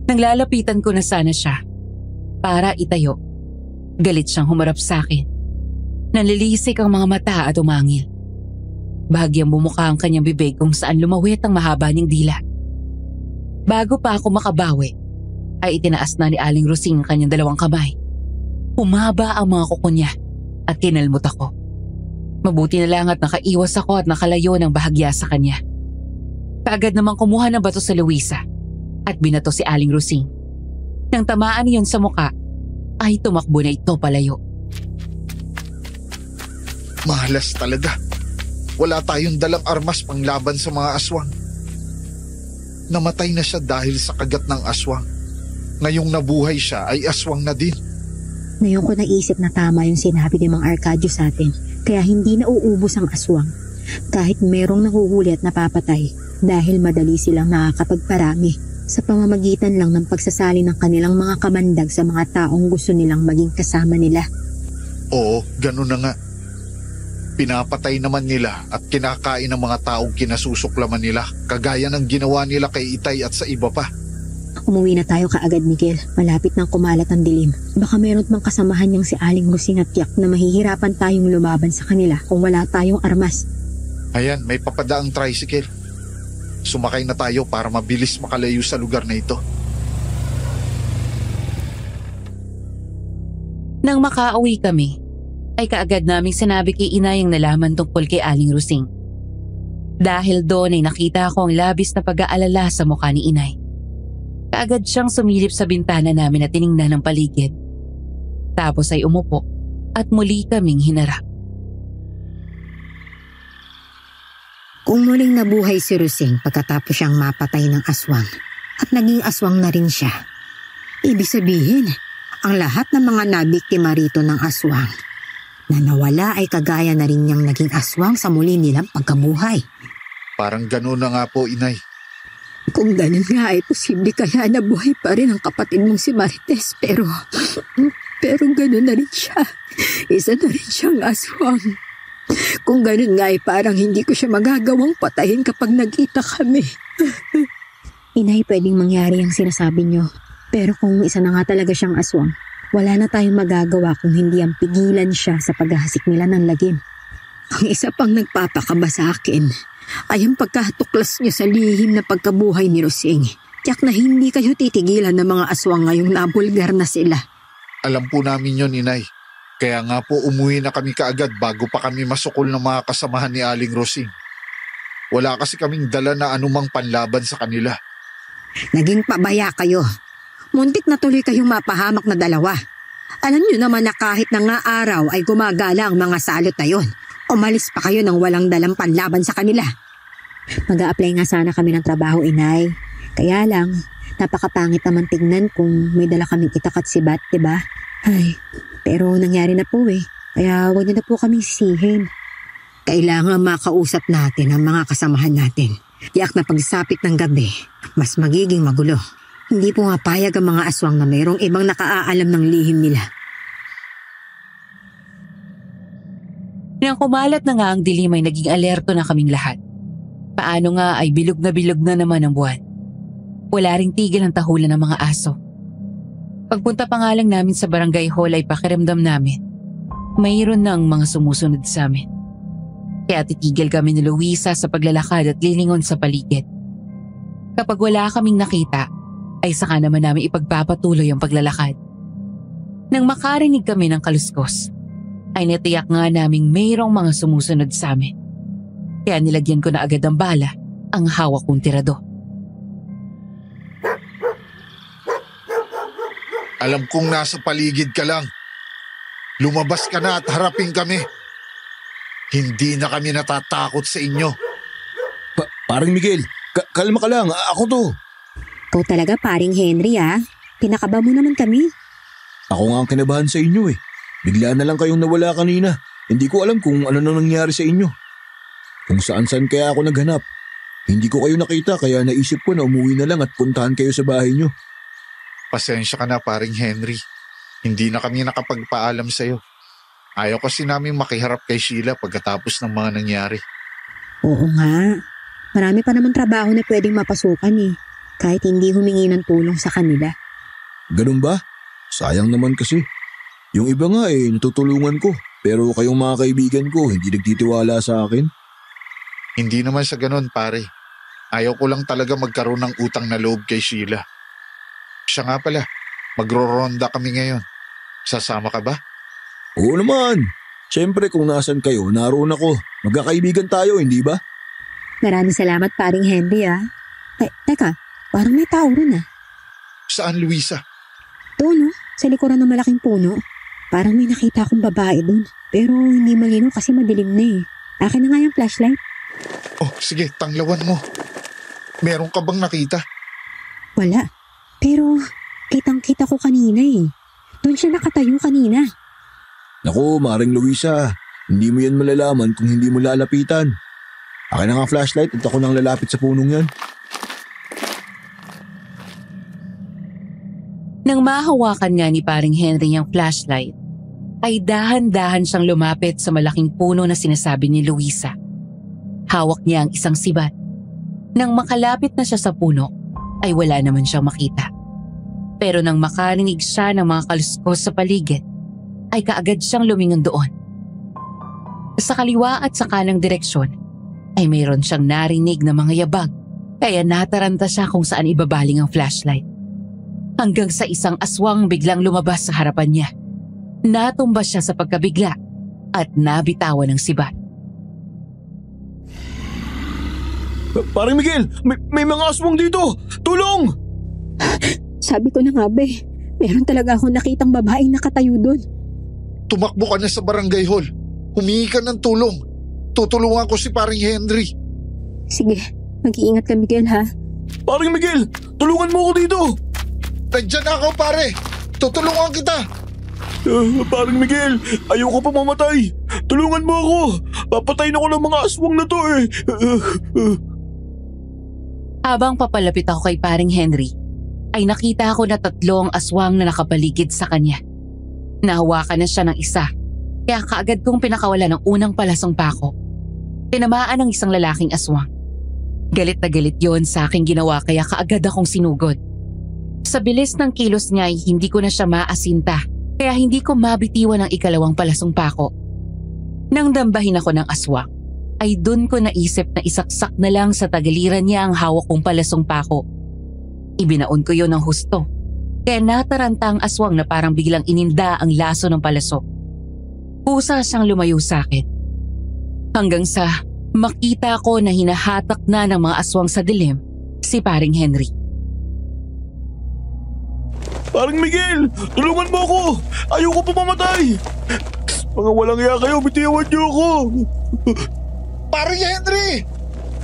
Naglalapitan ko na sana siya para itayo. Galit siyang humarap sa akin. Nanlilisik ang mga mata at umangil. Bahagyang bumuka ang kanyang bibig kung saan lumawit ang mahaba niyang dila. Bago pa ako makabawi, ay itinaas na ni Aling Rosing ang kanyang dalawang kamay. Humaba ang mga kuko niya at kinalmot ako. Mabuti na lang at nakaiwas ako at nakalayo ng bahagya sa kanya. Kaagad namang kumuha ng bato sa Luisa at binato si Aling Rosing. Nang tamaan niyon sa muka, ay tumakbo na ito palayo. Mahalas talaga. Wala tayong dalang armas panglaban sa mga aswang. Namatay na siya dahil sa kagat ng aswang. Ngayong nabuhay siya ay aswang na din. Ngayon ko naisip na tama yung sinabi ni Mang Arcadio sa atin. Kaya hindi nauubos ang aswang. Kahit merong nahuhuli at napapatay dahil madali silang nakakapagparami sa pamamagitan lang ng pagsasali ng kanilang mga kamandag sa mga taong gusto nilang maging kasama nila. Oo, ganun na nga. Pinapatay naman nila at kinakain ng mga taong kinasusuklaman nila kagaya ng ginawa nila kay Itay at sa iba pa. Umuwi na tayo kaagad, Miguel. Malapit nang kumalat ang dilim. Baka meron mang kasamahan niyang si Aling Rosing at tiyak na mahihirapan tayong lumaban sa kanila kung wala tayong armas. Ayan, may papadaang tricycle. Sumakay na tayo para mabilis makalayo sa lugar na ito. Nang makauwi kami, ay kaagad naming sinabi kay Inay ang nalaman tungkol kay Aling Rosing. Dahil doon ay nakita ko ang labis na pag-aalala sa mukha ni Inay. Kaagad siyang sumilip sa bintana namin at tiningnan ang paligid. Tapos ay umupo at muli kaming hinarap. Kung muling nabuhay si Rosing pagkatapos siyang mapatay ng aswang at naging aswang na rin siya, ibig sabihin, ang lahat ng mga nabiktima rito ng aswang na nawala ay kagaya na rin niyang naging aswang sa muli nilang pagkabuhay. Parang gano'n na nga po, Inay. Kung ganun nga ay posible kaya nabuhay pa rin ang kapatid mong si Marites pero ganun na rin siya. Isa na rin siyang aswang. Kung ganun nga ay parang hindi ko siya magagawang patayin kapag nagkita kami. Inay, pwedeng mangyari ang sinasabi niyo. Pero kung isa na nga talaga siyang aswang, wala na tayong magagawa kung hindi ang pigilan siya sa paghahasik nila ng lagim. Ang isa pang nagpapakaba sa akin ay ang pagkatuklas niyo sa lihim na pagkabuhay ni Rosing. Tiyak na hindi kayo titigilan ng mga aswang ngayong nabulgar na sila. Alam po namin yon, Inay. Kaya nga po umuwi na kami kaagad bago pa kami masukol ng mga kasamahan ni Aling Rosing. Wala kasi kaming dala na anumang panlaban sa kanila. Naging pabaya kayo. Muntik na tuloy kayong mapahamak na dalawa. Alam niyo naman na kahit na nga araw ay gumagala ang mga salot na yon. Umalis pa kayo nang walang dalang panlaban sa kanila. Mag-a-apply nga sana kami ng trabaho, Inay. Kaya lang, napakapangit naman tignan kung may dala kaming itak at sibat, diba? Ay, pero nangyari na po eh. Kaya huwag niyo na po kaming sisihin. Kailangan makausap natin ang mga kasamahan natin. Tiyak na pagsapit ng gabi, mas magiging magulo. Hindi pumapayag ang mga aswang na mayroong ibang nakaalam ng lihim nila. Nang kumalat na nga ang dilim ay naging alerto na kaming lahat. Paano nga ay bilog na naman ang buwan. Wala ring tigil ang tahulan ng mga aso. Pagpunta pa nga lang namin sa barangay hall ay pakiramdam namin. Mayroon ng mga sumusunod sa amin. Kaya titigil kami ni Luisa sa paglalakad at lilingon sa paligid. Kapag wala kaming nakita, ay saka naman namin ipagpapatuloy ang paglalakad. Nang makarinig kami ng kaluskos, ay natiyak nga naming mayroong mga sumusunod sa amin. Kaya nilagyan ko na agad ang bala ang hawak kong tirador. Alam kong nasa paligid ka lang. Lumabas ka na at harapin kami. Hindi na kami natatakot sa inyo. Paring Miguel, kalma ka lang. Ako to. Ikaw talaga, paring Henry, ah. Pinakaba mo naman kami. Ako nga ang kinabahan sa inyo eh. Bigla na lang kayong nawala kanina. Hindi ko alam kung ano nang nangyari sa inyo. Kung saan-saan kaya ako naghanap. Hindi ko kayo nakita kaya naisip ko na umuwi na lang at puntahan kayo sa bahay nyo. Pasensya ka na, paring Henry. Hindi na kami nakapagpaalam sa'yo. Ayaw kasi namin makiharap kay Sheila pagkatapos ng mga nangyari. Oo nga. Marami pa naman trabaho na pwedeng mapasukan eh. Kahit hindi humingi ng tulong sa kanila. Ganun ba? Sayang naman kasi. Yung iba nga natutulungan ko. Pero kayong mga kaibigan ko hindi nagtitiwala sa akin. Hindi naman sa ganun, pare. Ayaw ko lang talaga magkaroon ng utang na loob kay Sheila. Siya nga pala, magro-ronda kami ngayon. Sasama ka ba? Oo naman. Siyempre kung nasan kayo, naroon ako. Magkakaibigan tayo, hindi ba? Maraming salamat, paring Henry, ah. Ay, teka, parang may tao rin, ah. Saan, Luisa? Doon, no? Sa likuran ng malaking puno. Parang may nakita akong babae doon. Pero hindi malinaw kasi madilim na eh. Akin na nga yung flashlight. Oh, sige, tanglawan mo. Meron ka bang nakita? Wala. Pero kitang-kita ko kanina eh. Doon siya nakatayo kanina. Naku, Maring Luisa. Hindi mo yan malalaman kung hindi mo lalapitan. Akin na nga flashlight at ako nang lalapit sa punong yan. Nang mahawakan nga ni paring Henry ang flashlight, ay dahan-dahan siyang lumapit sa malaking puno na sinasabi ni Luisa. Hawak niya ang isang sibat. Nang makalapit na siya sa puno, ay wala naman siyang makita. Pero nang makarinig siya ng mga kaluskos sa paligid, ay kaagad siyang lumingon doon. Sa kaliwa at sa kanang direksyon, ay mayroon siyang narinig na mga yabag, kaya nataranta siya kung saan ibabaling ang flashlight. Hanggang sa isang aswang biglang lumabas sa harapan niya. Natumba siya sa pagkabigla at nabitawan ng sibat. Paring Miguel, may mga aswang dito! Tulong! Sabi ko na nga, be. Meron talaga akong nakitang babaeng nakatayo doon. Tumakbo ka na sa barangay hall. Humingi ka ng tulong. Tutulungan ko si paring Henry. Sige, mag-iingat ka, Miguel, ha? Paring Miguel, tulungan mo ako dito! Nandiyan na ako, pare. Tutulungan kita. Paring Miguel, ayoko pa mamatay. Tulungan mo ako. Papatayin ako ng mga aswang na to eh. Habang papalapit ako kay paring Henry, ay nakita ko na 3 ang aswang na nakapaligid sa kanya. Nahawakan na siya ng isa, kaya kaagad kong pinakawala ng unang palasong pako. Tinamaan ng isang lalaking aswang. Galit na galit yon sa aking ginawa kaya kaagad akong sinugod. Sa bilis ng kilos niya ay hindi ko na siya maasinta, kaya hindi ko mabitiwan ang ikalawang palasong pako. Nang dambahin ako ng aswang, ay dun ko naisip na isaksak na lang sa tagiliran niya ang hawak kong palasong pako. Ibinaon ko yon ng husto, kaya nataranta ang aswang na parang biglang ininda ang laso ng palasok. Pusa siyang lumayo sa akin. Hanggang sa makita ko na hinahatak na ng mga aswang sa dilim si paring Henry. Paring Miguel, tulungan mo ako. Ayoko pa mamatay. Mga walang iya kayo, bitiwan niyo ako. Paring Henry!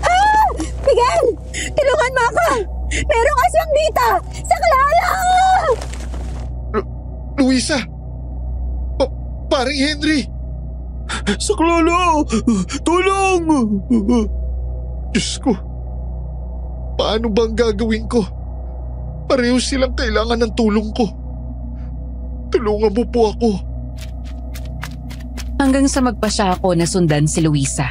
Ah! Miguel! Tulungan mo ako! Merong aswang dito! Sa kalala! Luisa! Paring Henry! Saklolo! Tulong! Diyos ko, paano ba ang gagawin ko? Pareho silang kailangan ng tulong ko. Tulungan mo po ako. Hanggang sa magpasya ako na sundan si Luisa.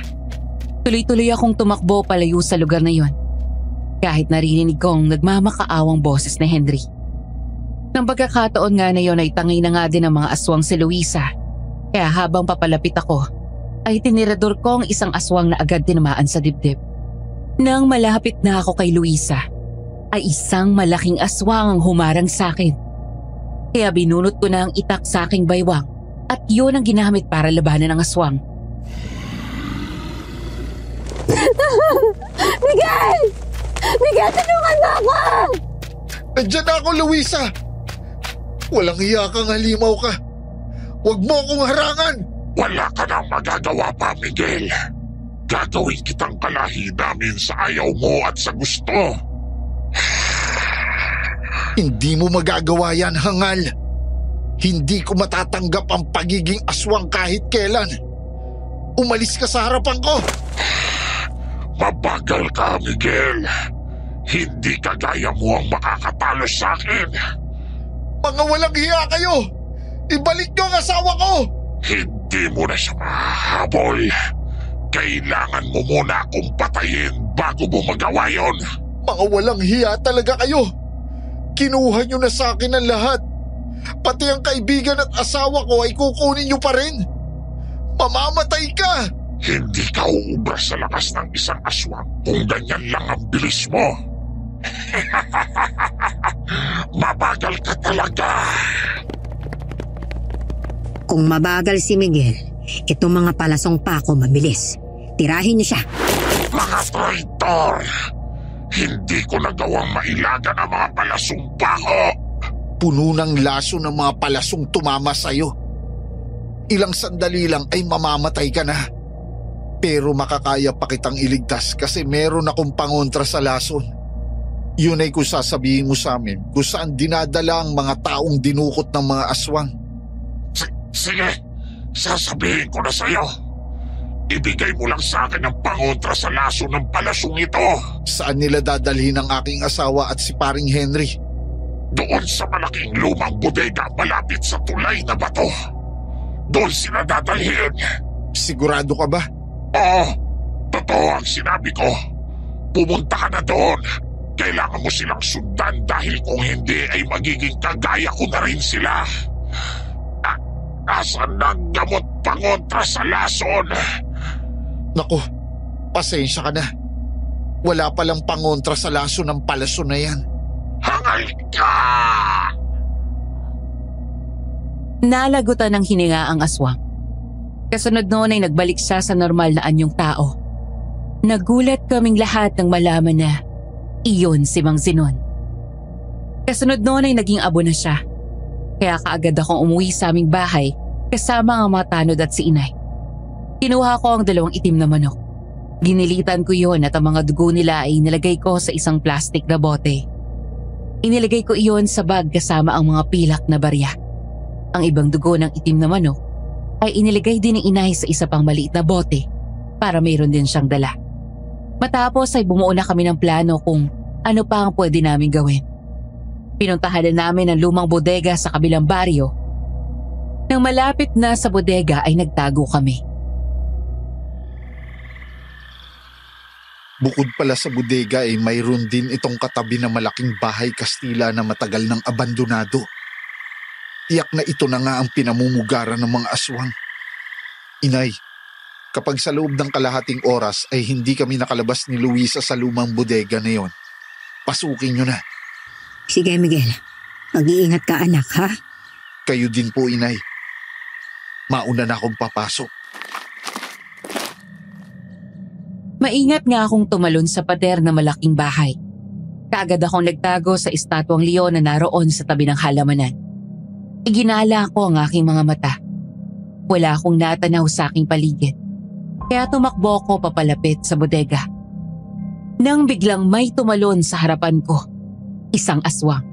Tuloy-tuloy akong tumakbo palayo sa lugar na yon. Kahit narinig kong nagmamakaawang boses ni Henry. Nang pagkakataon nga na yon ay tangay na nga din ang mga aswang si Luisa. Kaya habang papalapit ako, ay tinirador ko ang isang aswang na agad tinamaan sa dibdib. Nang malapit na ako kay Luisa, ay isang malaking aswang ang humarang sa akin. Kaya binunot ko na ang itak sa aking baywang at yun ang ginamit para labanan ng aswang. Miguel! Miguel, tulungan mo ako! Nandiyan na ako, Luisa! Walang hiya kang halimaw ka. Huwag mo akong harangan! Wala ka nang magagawa pa, Miguel. Gagawin kitang kalahi namin sa ayaw mo at sa gusto. Hindi mo magagawa yan, hangal. Hindi ko matatanggap ang pagiging aswang kahit kailan. Umalis ka sa harapan ko! Mabagal ka, Miguel. Hindi kagaya mo ang makakatalo sa akin. Mga walang hiya kayo! Ibalik niyo ang asawa ko! Hindi mo na siya mahahabol. Kailangan mo muna akong patayin bago mo magawa yon. Mga walang hiya talaga kayo! Kinuha niyo na sa akin ang lahat. Pati ang kaibigan at asawa ko ay kukunin niyo pa rin. Mamamatay ka! Hindi ka uubra sa lakas ng isang aswang kung ganyan lang ang bilis mo. Mabagal ka talaga. Kung mabagal si Miguel, itong mga palasong pa ako mabilis. Tirahin niyo siya. Mga traitor! Hindi ko nagawang mailagan ang mga palasong pako. Puno ng laso ng mga palasong tumama sa'yo. Ilang sandali lang ay mamamatay ka na. Pero makakaya pa kitang iligtas kasi meron akong pangontra sa lason. Yun ay kung sasabihin mo sa amin kung saan dinadala ang mga taong dinukot ng mga aswang. Sige, sasabihin ko na sa'yo. Ibigay mo lang sa akin ang pangontra sa laso ng palasong ito. Saan nila dadalhin ang aking asawa at si paring Henry? Doon sa malaking lumang bodega malapit sa tulay na bato. Doon sila dadalhin. Sigurado ka ba? Oo, totoo ang sinabi ko. Pumunta ka na doon. Kailangan mo silang sundan dahil kung hindi ay magiging kagaya ko na rin sila. Asan ang gamot pangontra sa lason? Naku, pasensya ka na. Wala palang pangontra sa laso ng palaso na yan. Hangal ka! Nalagutan ng hininga ang aswang. Kasunod noon ay nagbalik siya sa normal na anyong tao. Nagulat kaming lahat nang malaman na iyon si Mang Zinon. Kasunod noon ay naging abo na siya. Kaya kaagad akong umuwi sa aming bahay kasama ang mga tanod at si inay. Kinuha ko ang 2 itim na manok. Ginilitan ko iyon at ang mga dugo nila ay inilagay ko sa isang plastic na bote. Inilagay ko iyon sa bag kasama ang mga pilak na barya. Ang ibang dugo ng itim na manok ay inilagay din ng inay sa isa pang maliit na bote para mayroon din siyang dala. Matapos ay bumuo na kami ng plano kung ano pa ang pwede namin gawin. Pinuntahan na namin ang lumang bodega sa kabilang baryo. Nang malapit na sa bodega ay nagtago kami. Bukod pala sa bodega ay mayroon din itong katabi na malaking bahay Kastila na matagal nang abandonado. Tiyak na ito na nga ang pinamumugaran ng mga aswang. Inay, kapag sa loob ng kalahating oras ay hindi kami nakalabas ni Luisa sa lumang bodega na yon, pasukin nyo na. Sige, Miguel. Mag-iingat ka, anak, ha? Kayo din po, inay. Mauna na akong papasok. Maingat nga akong tumalon sa pader na malaking bahay. Kaagad akong nagtago sa estatwang leon na naroon sa tabi ng halamanan. Iginala ko ang aking mga mata. Wala akong natanaw sa aking paligid. Kaya tumakbo ko papalapit sa bodega. Nang biglang may tumalon sa harapan ko, isang aswang.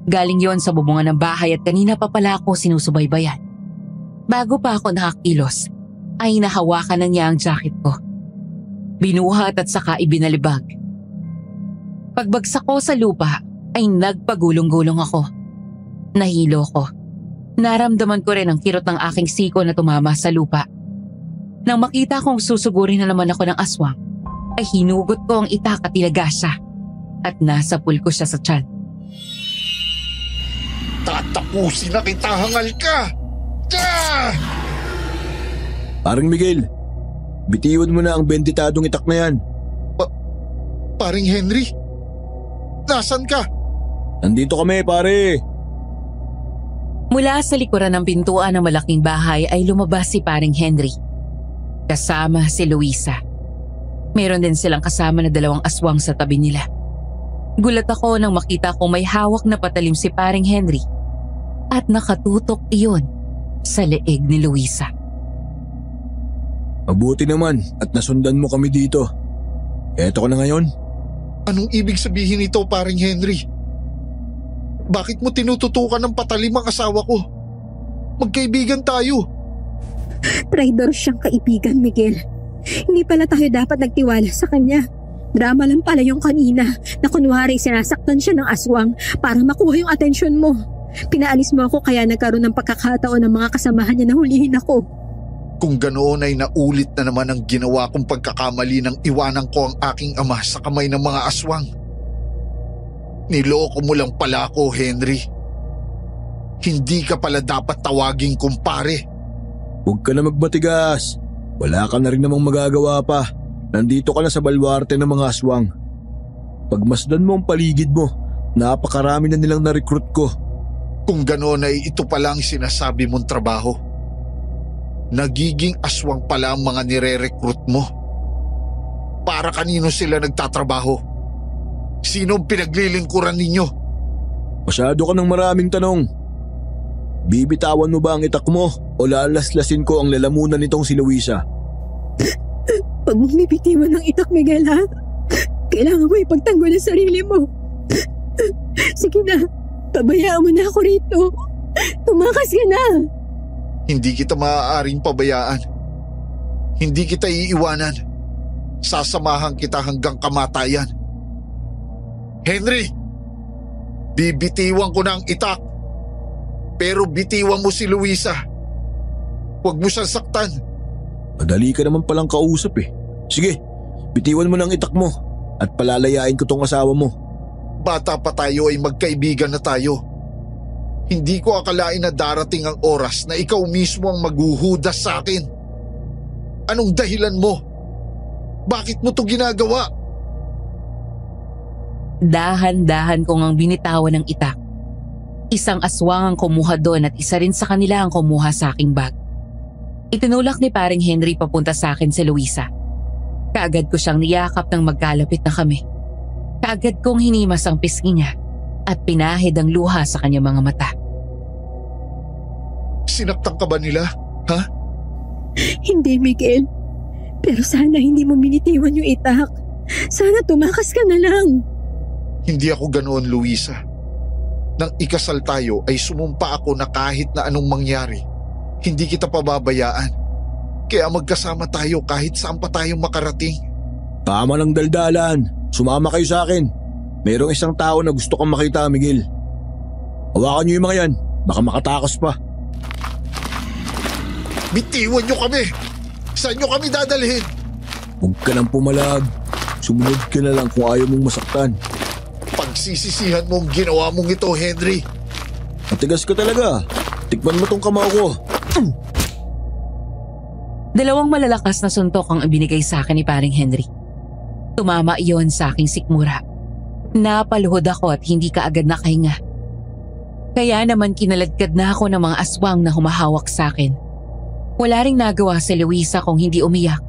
Galing yon sa bubungan ng bahay at kanina pa pala ako sinusubaybayan. Bago pa ako nakakilos, ay nahawakan na niya ang jacket ko. Binuhat at saka ibinalibag. Pagbagsak ko sa lupa ay nagpagulong-gulong ako. Nahilo ko. Naramdaman ko rin ang kirot ng aking siko na tumama sa lupa. Nang makita kong susugurin na naman ako ng aswang, ay hinugot ko ang itak at ilaga siya at nasapul ko siya sa tiyan. Tatapusin na kita, hangal ka! Ah! Paring Miguel, bitiwan mo na ang benditadong itak na yan. Paring Henry, nasan ka? Nandito kami, pare. Mula sa likuran ng pintuan ng malaking bahay ay lumabas si paring Henry. Kasama si Luisa. Meron din silang kasama na 2 aswang sa tabi nila. Gulat ako nang makita ko may hawak na patalim si paring Henry at nakatutok iyon sa leeg ni Luisa. Mabuti naman at nasundan mo kami dito. Eto ko na ngayon. Anong ibig sabihin nito, paring Henry? Bakit mo tinututukan ng patalim ang asawa ko? Magkaibigan tayo. Traidor siyang kaibigan, Miguel. Hindi pala tayo dapat nagtiwala sa kanya. Drama lang pala yung kanina na kunwari sinasaktan siya ng aswang para makuha yung atensyon mo. Pinaalis mo ako kaya nagkaroon ng pagkakataon ng mga kasamahan niya na hulihin ako. Kung ganoon ay naulit na naman ang ginawa kong pagkakamali nang iwanan ko ang aking ama sa kamay ng mga aswang. Niloko mo lang pala ako, Henry. Hindi ka pala dapat tawaging kumpare. Huwag ka na magbatigas. Wala ka na rin namang magagawa pa. Nandito ka na sa balwarte ng mga aswang. Pagmasdan mo ang paligid mo, napakarami na nilang na-recruit ko. Kung ganoon ay ito pala ang sinasabi mong trabaho. Nagiging aswang pala ang mga nire-recruit mo. Para kanino sila nagtatrabaho? Sino ang pinaglilingkuran ninyo? Masyado ka ng maraming tanong. Bibitawan mo ba ang itak mo o lalaslasin ko ang lalamunan nitong si Luisa? Pag mong bibitiwan ng itak, Miguel, ha? Kailangan mo ipagtanggol ang sarili mo. Sige na, pabayaan mo na ako rito. Tumakas ka na. Hindi kita maaaring pabayaan. Hindi kita iiwanan. Sasamahan kita hanggang kamatayan. Henry! Bibitiwan ko na ang itak. Pero bitiwan mo si Luisa. Huwag mo siyang saktan. Madali ka naman palang kausap eh. Sige, bitiwan mo ng itak mo at palalayain ko tong asawa mo. Bata pa tayo ay magkaibigan na tayo. Hindi ko akalain na darating ang oras na ikaw mismo ang maghuhudas sa akin. Anong dahilan mo? Bakit mo to ginagawa? Dahan-dahan kong ang binitawan ng itak. Isang aswang ang kumuha doon at isa rin sa kanila ang kumuha sa aking bag. Itinulak ni paring Henry papunta sa akin si Luisa. Kaagad ko siyang niyakap nang magkalapit na kami. Kaagad kong hinimas ang pisngi niya at pinahid ang luha sa kanyang mga mata. Sinaktan ka ba nila? Ha? Hindi, Miguel. Pero sana hindi mo binitiwan yung itak. Sana tumakas ka na lang. Hindi ako ganoon, Luisa. Nang ikasal tayo ay sumumpa ako na kahit na anong mangyari, hindi kita pababayaan. Kaya magkasama tayo kahit saan pa tayo makarating. Tama ng daldalan. Sumama kayo sa akin. Mayroong isang tao na gusto kang makita, Miguel. Hawakan niyo yung mga yan. Baka makatakas pa. Bitiwan niyo kami! Saan niyo kami dadalhin? Huwag ka nang pumalag. Sumunod ka na lang kung ayaw mong masaktan. Pagsisisihan mo ang ginawa mong ito, Henry. Matigas ka talaga. Tikman mo tong kamao ko. 2 malalakas na suntok ang ibinigay sa akin ni paring Henry. Tumama iyon sa aking sikmura. Napaluhod ako at hindi kaagad nakahinga. Kaya naman kinaladkad na ako ng mga aswang na humahawak sa akin. Wala ring nagawa si Luisa kung hindi umiyak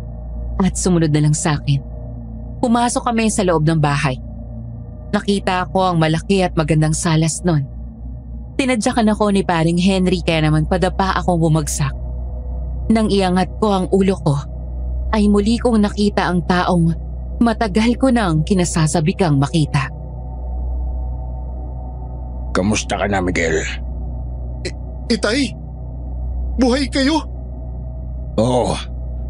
at sumunod na lang sa akin. Pumasok kami sa loob ng bahay. Nakita ko ang malaki at magandang salas nun. Tinadyakan ako ni paring Henry kaya naman padapa akong bumagsak. Nang iangat ko ang ulo ko, ay muli kong nakita ang taong matagal ko nang kinasasabikang makita. Kamusta ka na, Miguel? Itay? Buhay kayo? Oo,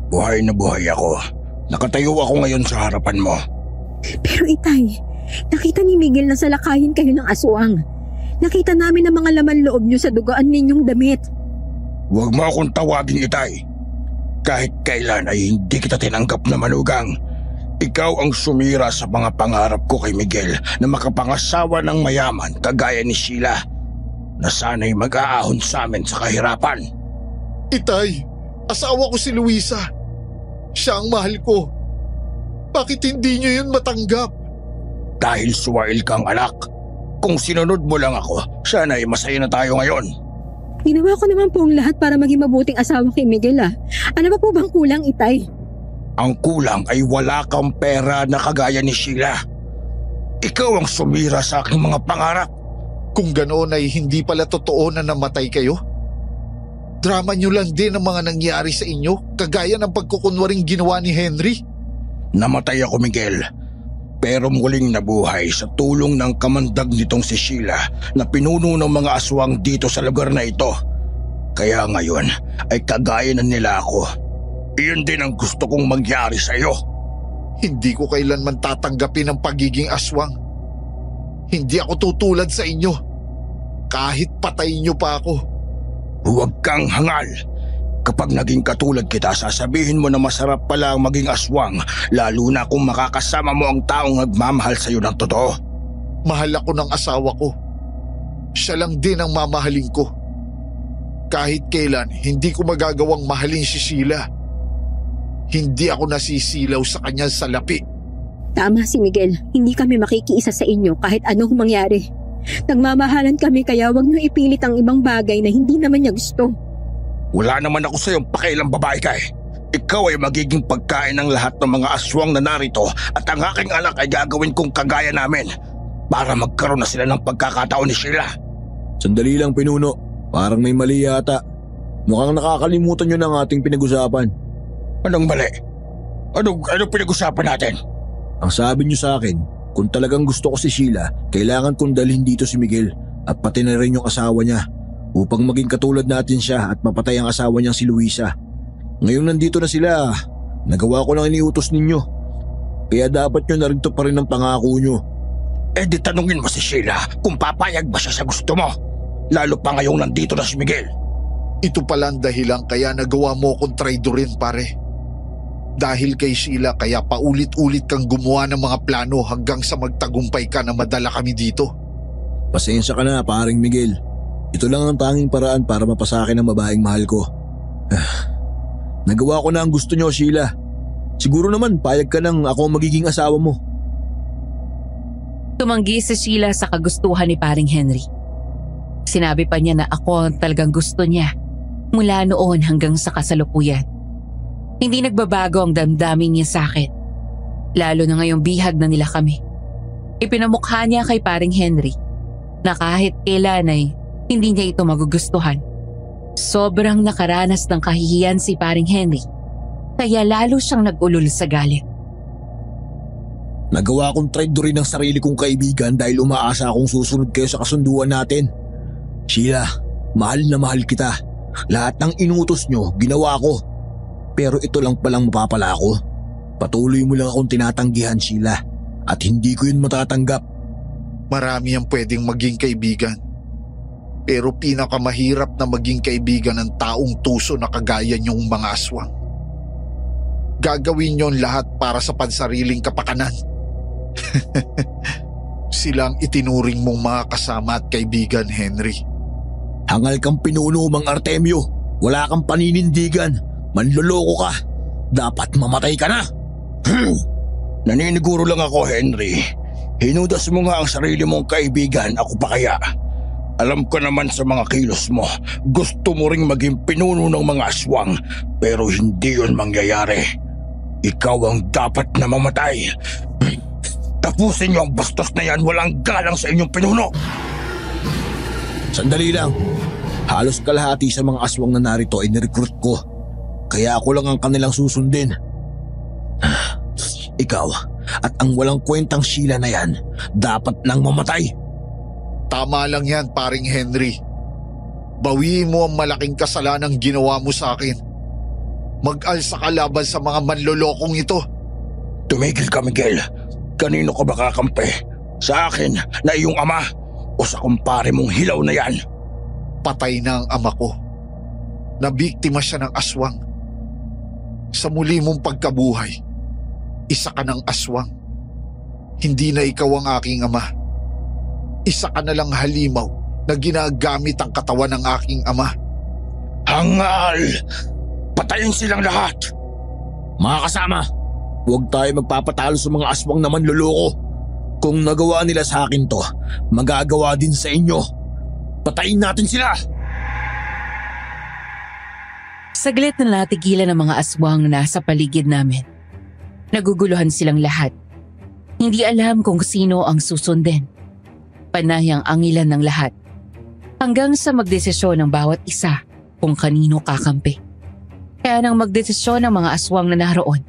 Buhay na buhay ako. Nakatayo ako ngayon sa harapan mo. Pero itay, nakita ni Miguel na salakayin kayo ng aswang. Nakita namin ang mga laman loob niyo sa dugaan ninyong damit. Huwag mo akong tawagin, Itay. Kahit kailan ay hindi kita tinanggap na manugang. Ikaw ang sumira sa mga pangarap ko kay Miguel na makapangasawa ng mayaman kagaya ni Sheila na sana'y mag-aahon sa amin sa kahirapan. Itay, asawa ko si Luisa. Siya ang mahal ko. Bakit hindi niyo yun matanggap? Dahil suwail kang anak. Kung sinunod mo lang ako, sana ay masaya na tayo ngayon. Ginawa ko naman po ang lahat para maging mabuting asawa kay Miguel Ano ba po bang kulang, itay? Ang kulang ay wala kang pera na kagaya ni Sheila. Ikaw ang sumira sa aking mga pangarap. Kung ganoon ay hindi pala totoo na namatay kayo? Drama niyo lang din ang mga nangyari sa inyo, kagaya ng pagkukunwaring ginawa ni Henry. Namatay ako, Miguel. Pero muling nabuhay sa tulong ng kamandag nitong si Sheila na pinuno ng mga aswang dito sa lugar na ito. Kaya ngayon ay kagaya na nila ako. Iyon din ang gusto kong mangyari sa iyo. Hindi ko kailanman tatanggapin ang pagiging aswang. Hindi ako tutulad sa inyo. Kahit patayin niyo pa ako. Huwag kang hangal. Kapag naging katulad kita, sasabihin mo na masarap pala ang maging aswang, lalo na kung makakasama mo ang taong nagmamahal sa iyo ng totoo. Mahal ako ng asawa ko. Siya lang din ang mamahalin ko. Kahit kailan, hindi ko magagawang mahalin si Sheila. Hindi ako nasisilaw sa kanyang salapi. Tama si Miguel, hindi kami makikiisa sa inyo kahit anong mangyari. Nagmamahalan kami kaya wag niyo ipilit ang ibang bagay na hindi naman niya gusto. Wala naman ako sa iyong pakialang babae ka eh. Ikaw ay magiging pagkain ng lahat ng mga aswang na narito at ang aking anak ay gagawin kong kagaya namin para magkaroon na sila ng pagkakataon ni Sheila. Sandali lang, Pinuno. Parang may mali yata. Mukhang nakakalimutan nyo ng ating pinag-usapan. Anong mali? Anong pinag-usapan natin? Ang sabi nyo sa akin, kung talagang gusto ko si Sheila, kailangan kong dalhin dito si Miguel at pati na rin yung asawa niya upang maging katulad natin siya at mapatay ang asawa niyang si Luisa. Ngayong nandito na sila, nagawa ko lang iniutos ninyo. Kaya dapat nyo na rin to pa rin ang pangako nyo. Eh di tanungin mo si Sheila kung papayag ba siya sa gusto mo. Lalo pa ngayong nandito na si Miguel. Ito pala ang dahilan kaya nagawa mo akong traidorin, pare. Dahil kay Sheila kaya paulit-ulit kang gumawa ng mga plano hanggang sa magtagumpay ka na madala kami dito. Pasensya ka na, paring Miguel. Ito lang ang tanging paraan para mapasakin ang babaeng mahal ko. Nagawa ko na ang gusto nyo, Sheila. Siguro naman payag ka nang ako ang magiging asawa mo. Tumanggi si Sheila sa kagustuhan ni paring Henry. Sinabi pa niya na ako ang talagang gusto niya mula noon hanggang sa kasalukuyan. Hindi nagbabago ang damdamin niya sa akin, lalo na ngayong bihag na nila kami. Ipinamukha niya kay paring Henry na kahit kailan ay hindi niya ito magugustuhan. Sobrang nakaranas ng kahihiyan si paring Henry, kaya lalo siyang nag-ulol sa galit. Nagawa akong traidorin ng sarili kong kaibigan dahil umaasa akong susunod kayo sa kasunduan natin. Sheila, mahal na mahal kita. Lahat ng inutos nyo, ginawa ko. Pero ito lang palang mapapala ko. Patuloy mo lang akong tinatanggihan, Sheila. At hindi ko yun matatanggap. Marami ang pwedeng maging kaibigan. Pero pinakamahirap na maging kaibigan ng taong tuso na kagaya niyong mga aswang. Gagawin niyo lahat para sa pansariling kapakanan. Silang itinuring mong mga kasama at kaibigan, Henry. Hangal kang pinuno, Mang Artemio. Wala kang paninindigan. Manloloko ka. Dapat mamatay ka na. Naniniguro lang ako, Henry. Hinudas mo nga ang sarili mong kaibigan, ako pa kaya? Alam ko naman sa mga kilos mo, gusto mo ring maging pinuno ng mga aswang, pero hindi yun mangyayari. Ikaw ang dapat na mamatay. Tapusin niyo ang bastos na yan, walang galang sa inyong pinuno. Sandali lang. Halos kalahati sa mga aswang na narito ay nirecruit ko. Kaya ako lang ang kanilang susundin. Ikaw at ang walang kwentang Sheila na yan, dapat nang mamatay. Tama lang yan, paring Henry. Bawiin mo ang malaking kasalanang ginawa mo sa akin. Mag-alsa ka laban sa mga manlolokong ito. Tumigil ka, Miguel. Kanino ka ba kakampi? Sa akin na iyong ama o sa kumpare mong hilaw na yan? Patay na ang ama ko. Nabiktima siya ng aswang. Sa muli mong pagkabuhay, isa ka ng aswang. Hindi na ikaw ang aking ama. Isa ka na lang halimaw na ginagamit ang katawan ng aking ama. Hangal! Patayin silang lahat! Mga kasama, huwag tayo magpapatalo sa mga aswang na manloloko. Kung nagawa nila sa akin to, magagawa din sa inyo. Patayin natin sila! Saglit na natigilan ang mga aswang na nasa paligid namin. Naguguluhan silang lahat. Hindi alam kung sino ang susundin. Panay ang angilan ng lahat. Hanggang sa magdesisyon ng bawat isa kung kanino kakampi. Kaya nang magdesisyon ng mga aswang na naroon,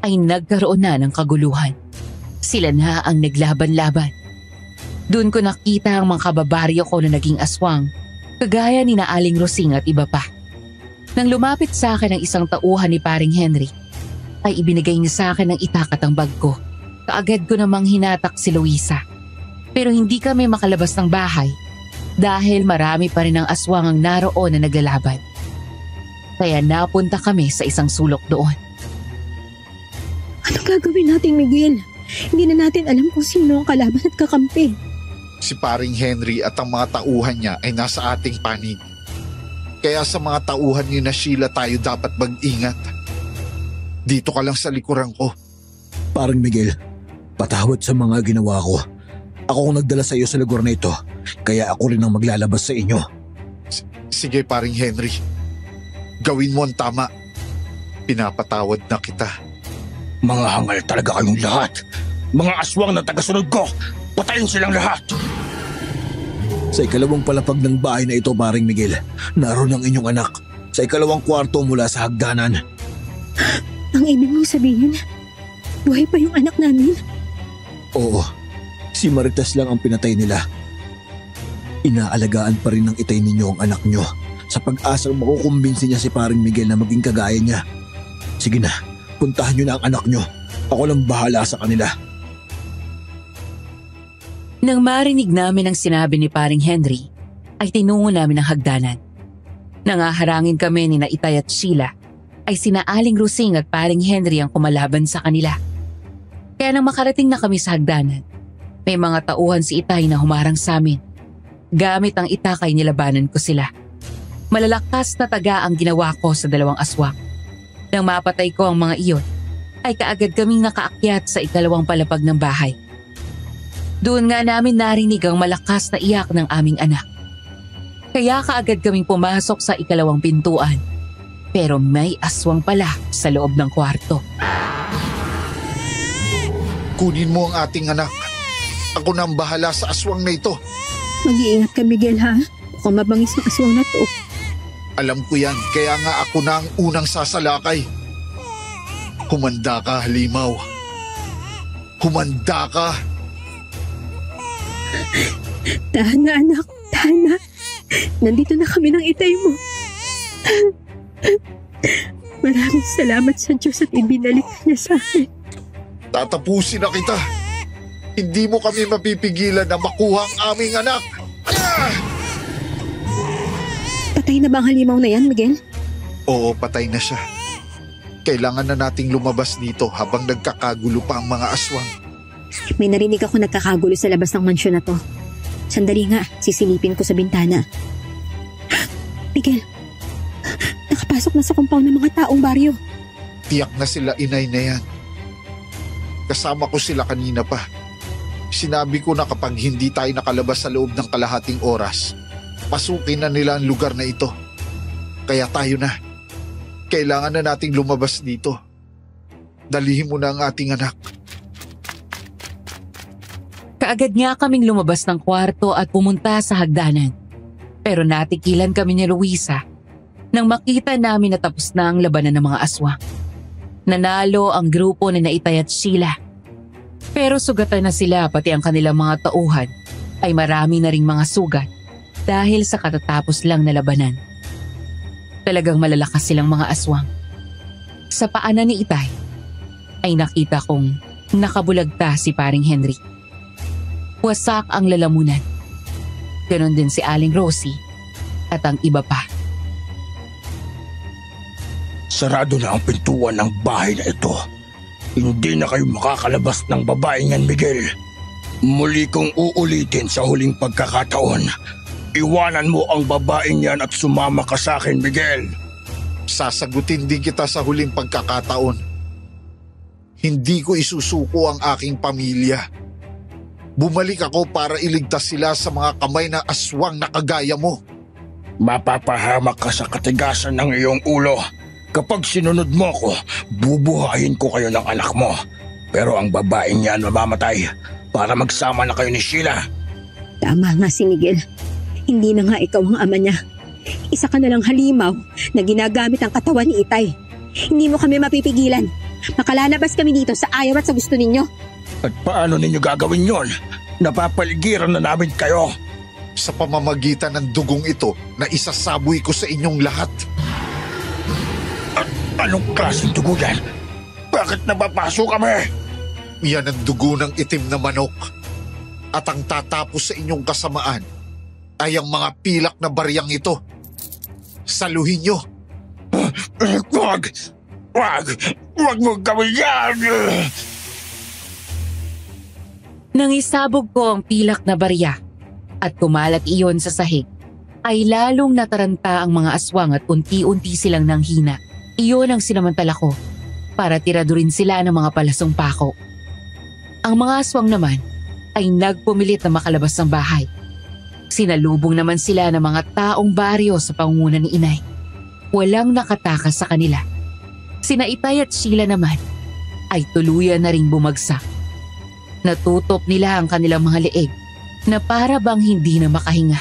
ay nagkaroon na ng kaguluhan. Sila na ang naglaban-laban. Doon ko nakita ang mga kababaryo ko na naging aswang, kagaya ni na Aling Rosing at iba pa. Nang lumapit sa akin ang isang tauhan ni Paring Henry, ay ibinigay niya sa akin ang itak at ang bag ko. Kaagad ko namang hinatak si Luisa. Pero hindi kami makalabas ng bahay dahil marami pa rin ang aswang ang naroon na naglalaban. Kaya napunta kami sa isang sulok doon. Ano gagawin natin, Miguel? Hindi na natin alam kung sino ang kalaban at kakampi. Si Paring Henry at ang mga tauhan niya ay nasa ating panig. Kaya sa mga tauhan ni na Sheila tayo dapat mag-ingat. Dito ka lang sa likuran ko. Parang Miguel, patawad sa mga ginawa ko. Ako ang nagdala sa iyo sa lugar na ito, kaya ako rin ang maglalabas sa inyo. Sige, Paring Henry. Gawin mo ang tama. Pinapatawad na kita. Mga hangal talaga kayong lahat. Mga aswang na tagasunod ko. Patayin silang lahat. Sa ikalawang palapag ng bahay na ito, Paring Miguel, naroon ang inyong anak. Sa ikalawang kwarto mula sa hagdanan. Ang ibig mong sabihin, buhay pa yung anak namin? Oo, si Marites lang ang pinatay nila. Inaalagaan pa rin ng itay ninyo ang anak nyo sa pag-asang makukumbinsi niya si Paring Miguel na maging kagaya niya. Sige na, puntahan nyo na ang anak nyo. Ako lang bahala sa kanila. Nang marinig namin ang sinabi ni Paring Henry, ay tinungo namin ang hagdanan. Nangaharangin kami ni na Itay at Sheila, ay sina Aling Rosing at Paring Henry ang kumalaban sa kanila. Kaya nang makarating na kami sa hagdanan, may mga tauhan si Itay na humarang sa amin. Gamit ang itakay nilabanan ko sila. Malalakas na taga ang ginawa ko sa dalawang aswang. Nang mapatay ko ang mga iyon, ay kaagad kaming nakaakyat sa ikalawang palapag ng bahay. Doon nga namin narinig ang malakas na iyak ng aming anak. Kaya kaagad kaming pumasok sa ikalawang pintuan. Pero may aswang pala sa loob ng kwarto. Kunin mo ang ating anak. Ako na ang bahala sa aswang na ito. Mag-iingat ka, Miguel, ha? Mukhang mabangis ang aswang na to. Alam ko yan, kaya nga ako na ang unang sasalakay. Humanda ka, halimaw. Humanda ka. Tahan na, anak. Tahan na. Nandito na kami ng itay mo. Maraming salamat sa Diyos at ibinalik niya sa akin. Tatapusin na kita. Hindi mo kami mapipigilan na makuha ang aming anak. Patay na ba ang halimaw na yan, Miguel? Oo, patay na siya. Kailangan na nating lumabas dito habang nagkakagulo pa ang mga aswang. May narinig ako nagkakagulo sa labas ng mansyon na to. Sandali nga, sisilipin ko sa bintana. Miguel, nakapasok na sa compound ng mga taong baryo. Tiyak na sila, inay na yan. Kasama ko sila kanina pa. Sinabi ko na kapag hindi tayo nakalabas sa loob ng kalahating oras, pasukin na nila ang lugar na ito. Kaya tayo na. Kailangan na nating lumabas dito. Dalihin mo na ang ating anak. Kaagad nga kaming lumabas ng kwarto at pumunta sa hagdanan. Pero natikilan kami ni Luisa nang makita namin na tapos na ang labanan ng mga aswang. Nanalo ang grupo ni Itay at Sheila. Pero sugatan na sila, pati ang kanilang mga tauhan ay marami na ring mga sugat dahil sa katatapos lang na labanan. Talagang malalakas silang mga aswang. Sa paanan ni Itay ay nakita kong nakabulagta si paring Henry. Wasak ang lalamunan. Ganon din si Aling Rosie at ang iba pa. Sarado na ang pintuan ng bahay na ito. Hindi na kayo makakalabas ng babaeng yan, Miguel. Muli kong uulitin sa huling pagkakataon. Iwanan mo ang babaeng yan at sumama ka sa akin, Miguel. Sasagutin din kita sa huling pagkakataon. Hindi ko isusuko ang aking pamilya. Bumalik ako para iligtas sila sa mga kamay na aswang na kagaya mo. Mapapahamak ka sa katigasan ng iyong ulo. Kapag sinunod mo ko, bubuhayin ko kayo ng anak mo. Pero ang babaeng yan mamamatay para magsama na kayo ni Sheila. Tama nga si Miguel. Hindi na nga ikaw ang ama niya. Isa ka na lang halimaw na ginagamit ang katawan ni Itay. Hindi mo kami mapipigilan. Makalalabas kami dito sa ayaw at sa gusto ninyo. At paano ninyo gagawin yon? Napapaligiran na namin kayo. Sa pamamagitan ng dugong ito na isasaboy ko sa inyong lahat. Anong klaseng dugo yan? Bakit napapaso kami? Yan ang dugo ng itim na manok. At ang tatapos sa inyong kasamaan ay ang mga pilak na baryang ito. Saluhin nyo. Wag! Wag mo gawin yan! Nang isabog ko ang pilak na barya at kumalat iyon sa sahig, ay lalong nataranta ang mga aswang at unti-unti silang nanghina. Iyon ang sinamantala ko para tiradurin sila ng mga palasong pako. Ang mga aswang naman ay nagpumilit na makalabas ng bahay. Sinalubong naman sila ng mga taong baryo sa pangunguna ni Inay. Walang nakatakas sa kanila. Sina Itay at Sheila naman ay tuluyan na ring bumagsak. Natutop nila ang kanilang mga leeg na para bang hindi na makahinga.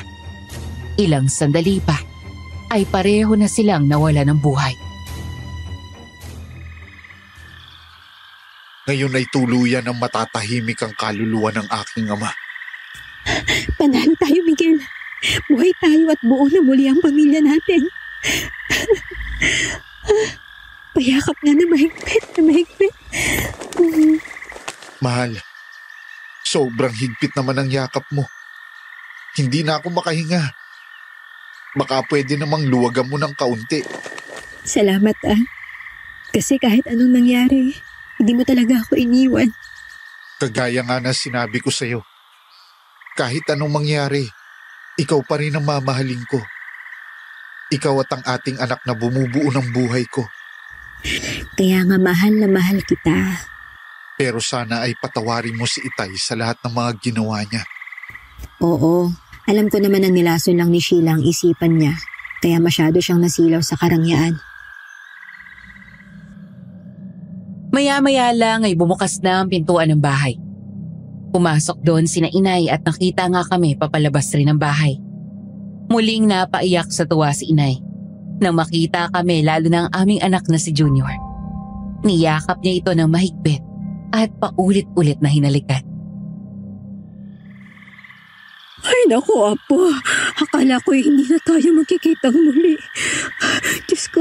Ilang sandali pa ay pareho na silang nawala ng buhay. Ngayon ay tuluyan ng matatahimik ang kaluluwa ng aking ama. Panalo tayo, Miguel. Buhay tayo at buo na muli ang pamilya natin. Payakap nga na mahigpit. Mahal, sobrang higpit naman ang yakap mo. Hindi na ako makahinga. Baka pwede namang luwagan mo ng kaunti. Salamat Kasi kahit anong nangyari, hindi mo talaga ako iniwan. Kagaya nga na sinabi ko sa'yo. Kahit anong mangyari, ikaw pa rin ang mamahalin ko. Ikaw at ang ating anak na bumubuo ng buhay ko. Kaya nga mahal na mahal kita. Pero sana ay patawarin mo si Itay sa lahat ng mga ginawa niya. Oo, alam ko naman ang nilason lang ni Sheila ang isipan niya. Kaya masyado siyang nasilaw sa karangyaan. Maya-maya lang ay bumukas na ang pintuan ng bahay. Pumasok doon sina Inay at nakita nga kami papalabas rin ng bahay. Muling napaiyak sa tuwa si Inay nang makita kami, lalo na ang aming anak na si Junior. Niyakap niya ito ng mahigpit at paulit-ulit na hinalikan. Ay naku, Apo. Akala ko hindi na tayo magkikita muli. Diyos ko,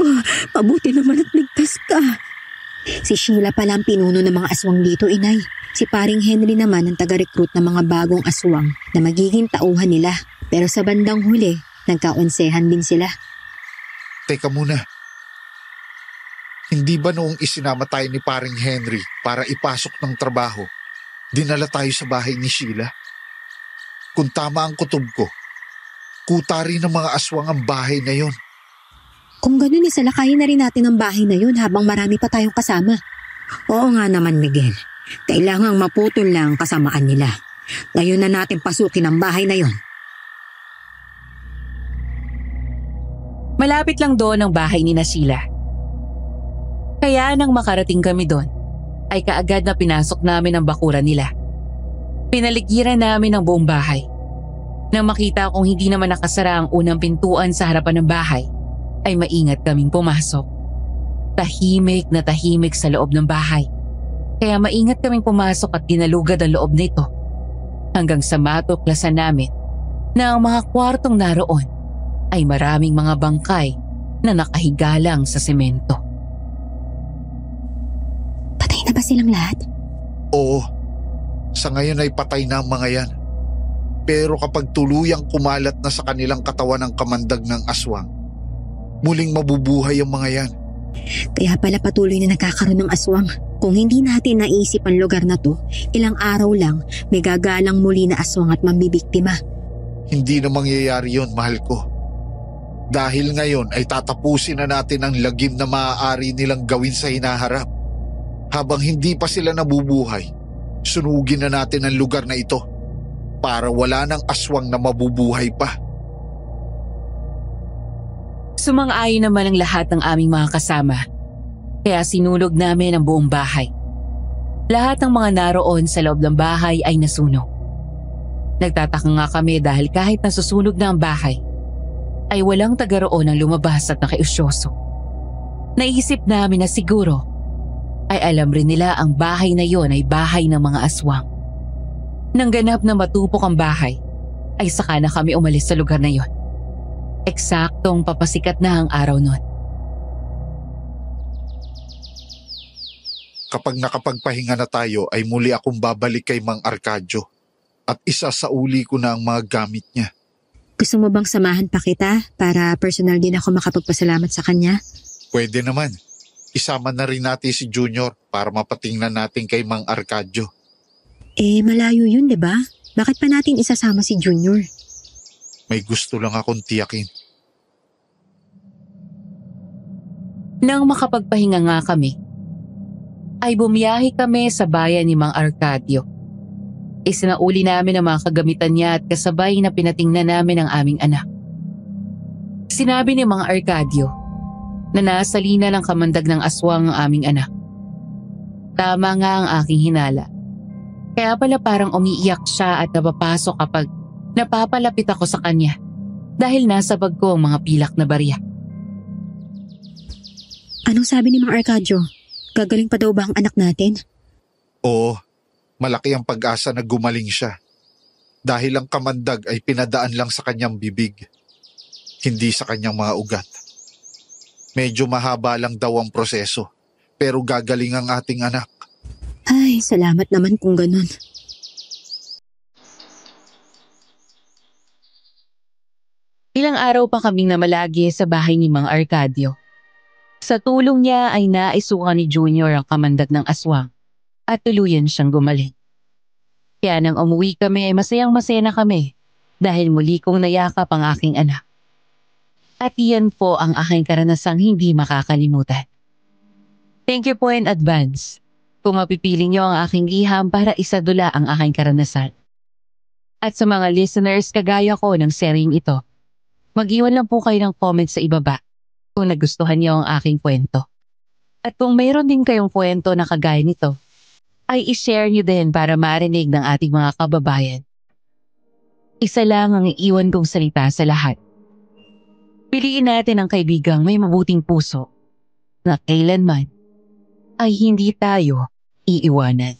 pabuti naman at ligtas ka. Si Sheila pala ang pinuno ng mga aswang dito, Inay. Si paring Henry naman ang taga-recruit ng mga bagong aswang na magiging tauhan nila. Pero sa bandang huli, nagkaonsehan din sila. Teka muna. Hindi ba noong isinama tayo ni paring Henry para ipasok ng trabaho, dinala tayo sa bahay ni Sheila? Kung tama ang kutob ko, kuta rin ng mga aswang ang bahay na yon. Kung ganun, isalakayin na rin natin ang bahay na yun habang marami pa tayong kasama. Oo nga naman, Miguel. Kailangang maputol lang ang kasamaan nila. Ngayon na natin pasukin ang bahay na yon. Malapit lang doon ang bahay ni Sheila. Kaya nang makarating kami doon, ay kaagad na pinasok namin ang bakuran nila. Pinaligiran namin ang buong bahay. Nang makita kong hindi naman nakasara ang unang pintuan sa harapan ng bahay, ay maingat kaming pumasok. Tahimik na tahimik sa loob ng bahay. Kaya maingat kaming pumasok at ginalugad ang loob nito. Hanggang sa matuklasan namin na ang mga kwartong naroon ay maraming mga bangkay na nakahiga lang sa semento. silang lahat? Oo, sa ngayon ay patay na ang mga yan. Pero kapag tuluyang kumalat na sa kanilang katawan ang kamandag ng aswang, muling mabubuhay ang mga yan. Kaya pala patuloy na nagkakaroon ng aswang. Kung hindi natin naisip ang lugar na to, ilang araw lang may gagalang muli na aswang at mambibiktima. Hindi na mangyayari yon, mahal ko. Dahil ngayon ay tatapusin na natin ang lagim na maaari nilang gawin sa hinaharap. Habang hindi pa sila nabubuhay, sunugin na natin ang lugar na ito para wala ng aswang na mabubuhay pa. Sumang-ayon naman ang lahat ng aming mga kasama. Kaya sinunog namin ang buong bahay. Lahat ng mga naroon sa loob ng bahay ay nasunog. Nagtataka nga kami dahil kahit nasusunog na ang bahay, ay walang taga roon ang lumabas at nakiusyoso. Naisip namin na siguro ay alam rin nila ang bahay na yon ay bahay ng mga aswang. Nang ganap na matupok ang bahay, ay saka na kami umalis sa lugar na yon. Eksaktong papasikat na ang araw nun. Kapag nakapagpahinga na tayo ay muli akong babalik kay Mang Arcadio at isasauli ko na ang mga gamit niya. Gusto mo bang samahan pa kita para personal din ako makapagpasalamat sa kanya? Pwede naman. Isama na rin natin si Junior para mapatingnan natin kay Mang Arcadio. Malayo yun, 'di ba? Bakit pa natin isasama si Junior? May gusto lang akong tiyakin. Nang makapagpahinga nga kami, ay bumiyahe kami sa bayan ni Mang Arcadio. Isinauli namin ang mga kagamitan niya at kasabay na pinatingnan namin ang aming anak. Sinabi ni Mang Arcadio na nasa lina ng kamandag ng aswang ang aming anak. Tama nga ang aking hinala. Kaya pala parang umiiyak siya at napapasok kapag napapalapit ako sa kanya dahil nasa bag ko ang mga pilak na barya. Anong sabi ni Mang Arcadio? Gagaling pa daw ba ang anak natin? Oo, malaki ang pag-asa na gumaling siya. Dahil ang kamandag ay pinadaan lang sa kanyang bibig, hindi sa kanyang mga ugat. Medyo mahaba lang daw ang proseso, pero gagaling ang ating anak. Ay, salamat naman kung ganun. Ilang araw pa kaming namalagi sa bahay ni Mang Arcadio. Sa tulong niya ay naisukan ni Junior ang kamandag ng aswang at tuluyan siyang gumaling. Kaya nang umuwi kami ay masayang-masaya na kami dahil muli kong nayakap ang aking anak. At iyan po ang aking karanasang hindi makakalimutan. Thank you po in advance kung mapipiling niyo ang aking liham para isadula ang aking karanasan. At sa mga listeners kagaya ko ng seryeng ito, mag-iwan lang po kayo ng comment sa ibaba kung nagustuhan niyo ang aking kwento. At kung mayroon din kayong kwento na kagaya nito, ay i-share niyo din para marinig ng ating mga kababayan. Isa lang ang iiwan kong salita sa lahat. Piliin natin ang kaibigang may mabuting puso na kailanman ay hindi tayo iiwanan.